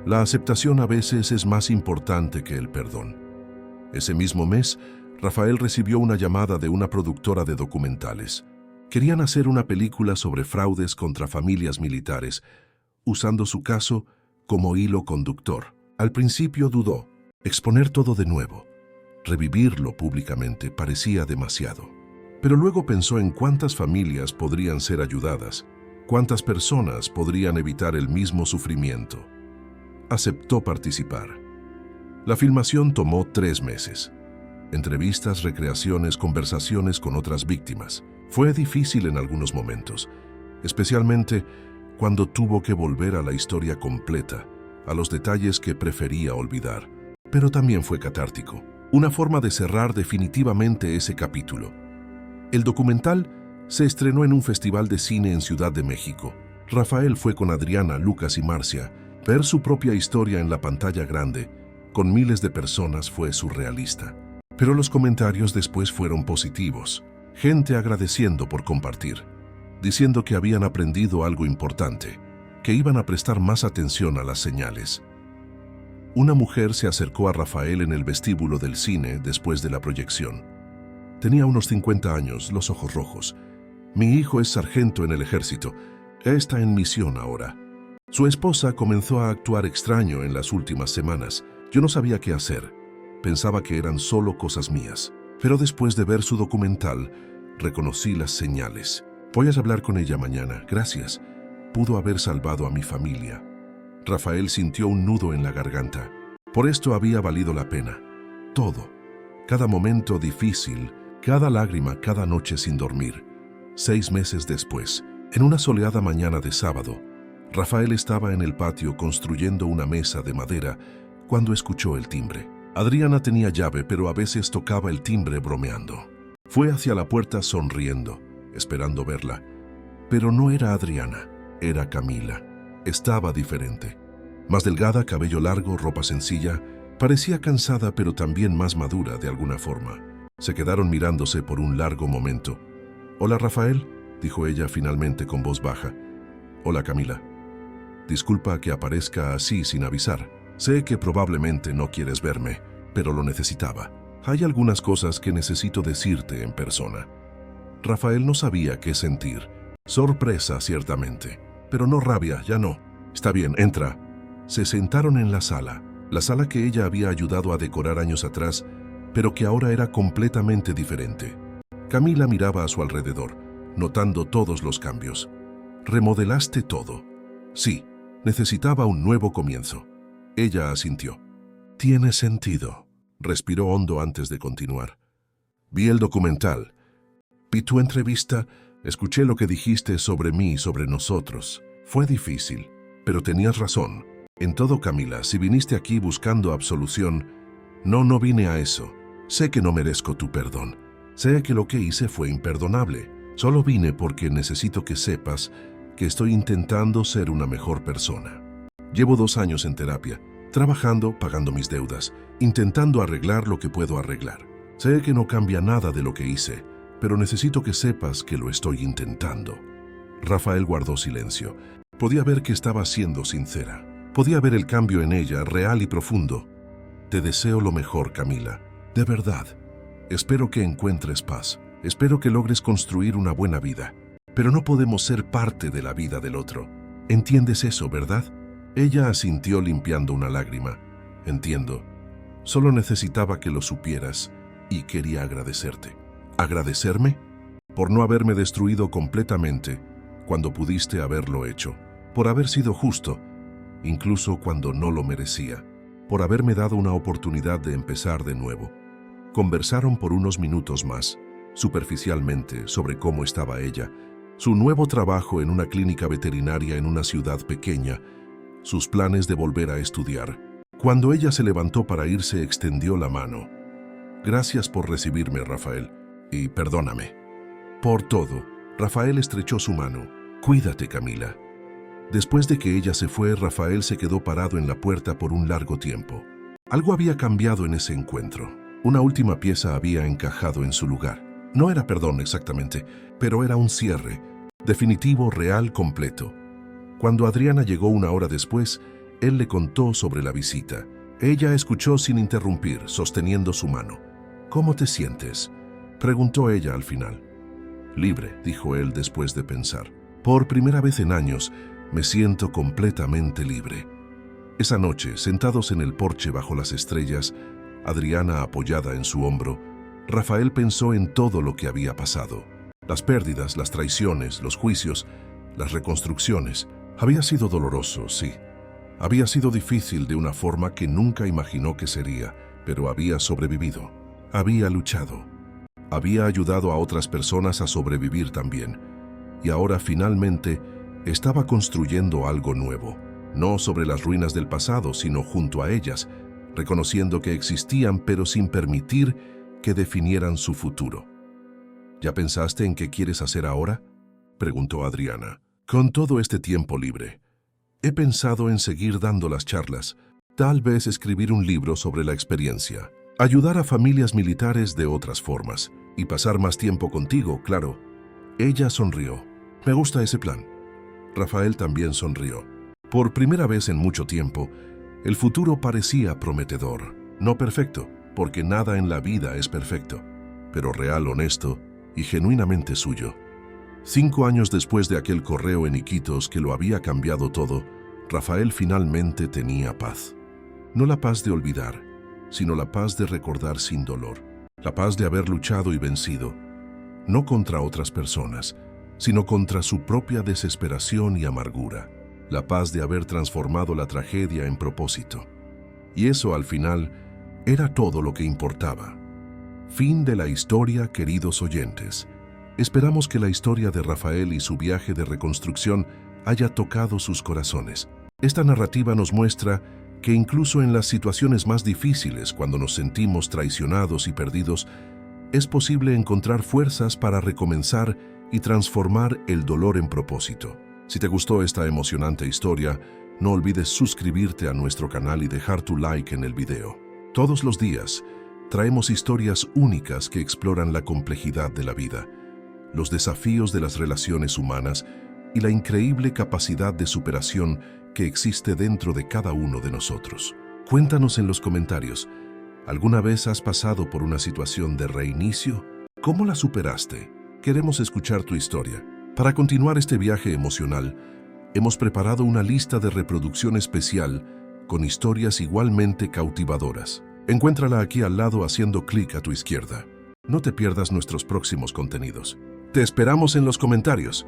La aceptación a veces es más importante que el perdón. Ese mismo mes, Rafael recibió una llamada de una productora de documentales. Querían hacer una película sobre fraudes contra familias militares, usando su caso como hilo conductor. Al principio dudó. Exponer todo de nuevo, revivirlo públicamente, parecía demasiado. Pero luego pensó en cuántas familias podrían ser ayudadas, cuántas personas podrían evitar el mismo sufrimiento. Aceptó participar. La filmación tomó 3 meses. Entrevistas, recreaciones, conversaciones con otras víctimas. Fue difícil en algunos momentos, especialmente cuando tuvo que volver a la historia completa, a los detalles que prefería olvidar. Pero también fue catártico, una forma de cerrar definitivamente ese capítulo. El documental se estrenó en un festival de cine en Ciudad de México. Rafael fue con Adriana, Lucas y Marcia. Ver su propia historia en la pantalla grande, con miles de personas, fue surrealista. Pero los comentarios después fueron positivos. Gente agradeciendo por compartir, diciendo que habían aprendido algo importante, que iban a prestar más atención a las señales. Una mujer se acercó a Rafael en el vestíbulo del cine después de la proyección. Tenía unos 50 años, los ojos rojos. Mi hijo es sargento en el ejército. Está en misión ahora. Su esposa comenzó a actuar extraño en las últimas semanas. Yo no sabía qué hacer. Pensaba que eran solo cosas mías. Pero después de ver su documental, reconocí las señales. Voy a hablar con ella mañana. Gracias. Pudo haber salvado a mi familia. Rafael sintió un nudo en la garganta. Por esto había valido la pena. Todo. Cada momento difícil, cada lágrima, cada noche sin dormir. 6 meses después, en una soleada mañana de sábado, Rafael estaba en el patio construyendo una mesa de madera cuando escuchó el timbre. Adriana tenía llave, pero a veces tocaba el timbre bromeando. Fue hacia la puerta sonriendo, esperando verla. Pero no era Adriana, era Camila. Estaba diferente. Más delgada, cabello largo, ropa sencilla. Parecía cansada, pero también más madura de alguna forma. Se quedaron mirándose por un largo momento. «Hola, Rafael», dijo ella finalmente con voz baja. «Hola, Camila. Disculpa que aparezca así sin avisar. Sé que probablemente no quieres verme, pero lo necesitaba. Hay algunas cosas que necesito decirte en persona». Rafael no sabía qué sentir. Sorpresa, ciertamente. Pero no rabia, ya no. «Está bien, entra». Se sentaron en la sala que ella había ayudado a decorar años atrás, pero que ahora era completamente diferente. Camila miraba a su alrededor, notando todos los cambios. «¿Remodelaste todo?» «Sí, necesitaba un nuevo comienzo». Ella asintió. «Tiene sentido». Respiró hondo antes de continuar. «Vi el documental. Vi tu entrevista. Escuché lo que dijiste sobre mí y sobre nosotros. Fue difícil, pero tenías razón. En todo, Camila, si viniste aquí buscando absolución, no vine a eso. Sé que no merezco tu perdón. Sé que lo que hice fue imperdonable. Solo vine porque necesito que sepas que estoy intentando ser una mejor persona. Llevo 2 años en terapia, trabajando, pagando mis deudas, intentando arreglar lo que puedo arreglar. Sé que no cambia nada de lo que hice, pero necesito que sepas que lo estoy intentando». Rafael guardó silencio. Podía ver que estaba siendo sincera. Podía ver el cambio en ella, real y profundo. «Te deseo lo mejor, Camila. De verdad. Espero que encuentres paz. Espero que logres construir una buena vida. Pero no podemos ser parte de la vida del otro. ¿Entiendes eso, verdad?» Ella asintió limpiando una lágrima. «Entiendo. Solo necesitaba que lo supieras y quería agradecerte». «¿Agradecerme?» «Por no haberme destruido completamente cuando pudiste haberlo hecho. Por haber sido justo, incluso cuando no lo merecía. Por haberme dado una oportunidad de empezar de nuevo». Conversaron por unos minutos más, superficialmente, sobre cómo estaba ella, su nuevo trabajo en una clínica veterinaria en una ciudad pequeña, sus planes de volver a estudiar. Cuando ella se levantó para irse, extendió la mano. «Gracias por recibirme, Rafael, y perdóname». «Por todo». Rafael estrechó su mano. «Cuídate, Camila». Después de que ella se fue, Rafael se quedó parado en la puerta por un largo tiempo. Algo había cambiado en ese encuentro. Una última pieza había encajado en su lugar. No era perdón exactamente, pero era un cierre, definitivo, real, completo. Cuando Adriana llegó 1 hora después, él le contó sobre la visita. Ella escuchó sin interrumpir, sosteniendo su mano. «¿Cómo te sientes?», preguntó ella al final. «Libre», dijo él después de pensar. «Por primera vez en años, me siento completamente libre». Esa noche, sentados en el porche bajo las estrellas, Adriana apoyada en su hombro, Rafael pensó en todo lo que había pasado. Las pérdidas, las traiciones, los juicios, las reconstrucciones. Había sido doloroso, sí. Había sido difícil de una forma que nunca imaginó que sería, pero había sobrevivido. Había luchado. Había ayudado a otras personas a sobrevivir también. Y ahora finalmente estaba construyendo algo nuevo. No sobre las ruinas del pasado, sino junto a ellas, reconociendo que existían pero sin permitir que definieran su futuro. «¿Ya pensaste en qué quieres hacer ahora?», preguntó Adriana. «Con todo este tiempo libre, he pensado en seguir dando las charlas, tal vez escribir un libro sobre la experiencia, ayudar a familias militares de otras formas y pasar más tiempo contigo, claro». Ella sonrió. «Me gusta ese plan». Rafael también sonrió. Por primera vez en mucho tiempo, el futuro parecía prometedor. No perfecto, porque nada en la vida es perfecto, pero real, honesto y genuinamente suyo. 5 años después de aquel correo en Iquitos que lo había cambiado todo, Rafael finalmente tenía paz. No la paz de olvidar, sino la paz de recordar sin dolor. La paz de haber luchado y vencido, no contra otras personas, sino contra su propia desesperación y amargura. La paz de haber transformado la tragedia en propósito. Y eso, al final, era todo lo que importaba. Fin de la historia, queridos oyentes. Esperamos que la historia de Rafael y su viaje de reconstrucción haya tocado sus corazones. Esta narrativa nos muestra que incluso en las situaciones más difíciles, cuando nos sentimos traicionados y perdidos, es posible encontrar fuerzas para recomenzar y transformar el dolor en propósito. Si te gustó esta emocionante historia, no olvides suscribirte a nuestro canal y dejar tu like en el video. Todos los días, traemos historias únicas que exploran la complejidad de la vida, los desafíos de las relaciones humanas y la increíble capacidad de superación que existe dentro de cada uno de nosotros. Cuéntanos en los comentarios, ¿alguna vez has pasado por una situación de reinicio? ¿Cómo la superaste? Queremos escuchar tu historia. Para continuar este viaje emocional, hemos preparado una lista de reproducción especial con historias igualmente cautivadoras. Encuéntrala aquí al lado haciendo clic a tu izquierda. No te pierdas nuestros próximos contenidos. Te esperamos en los comentarios.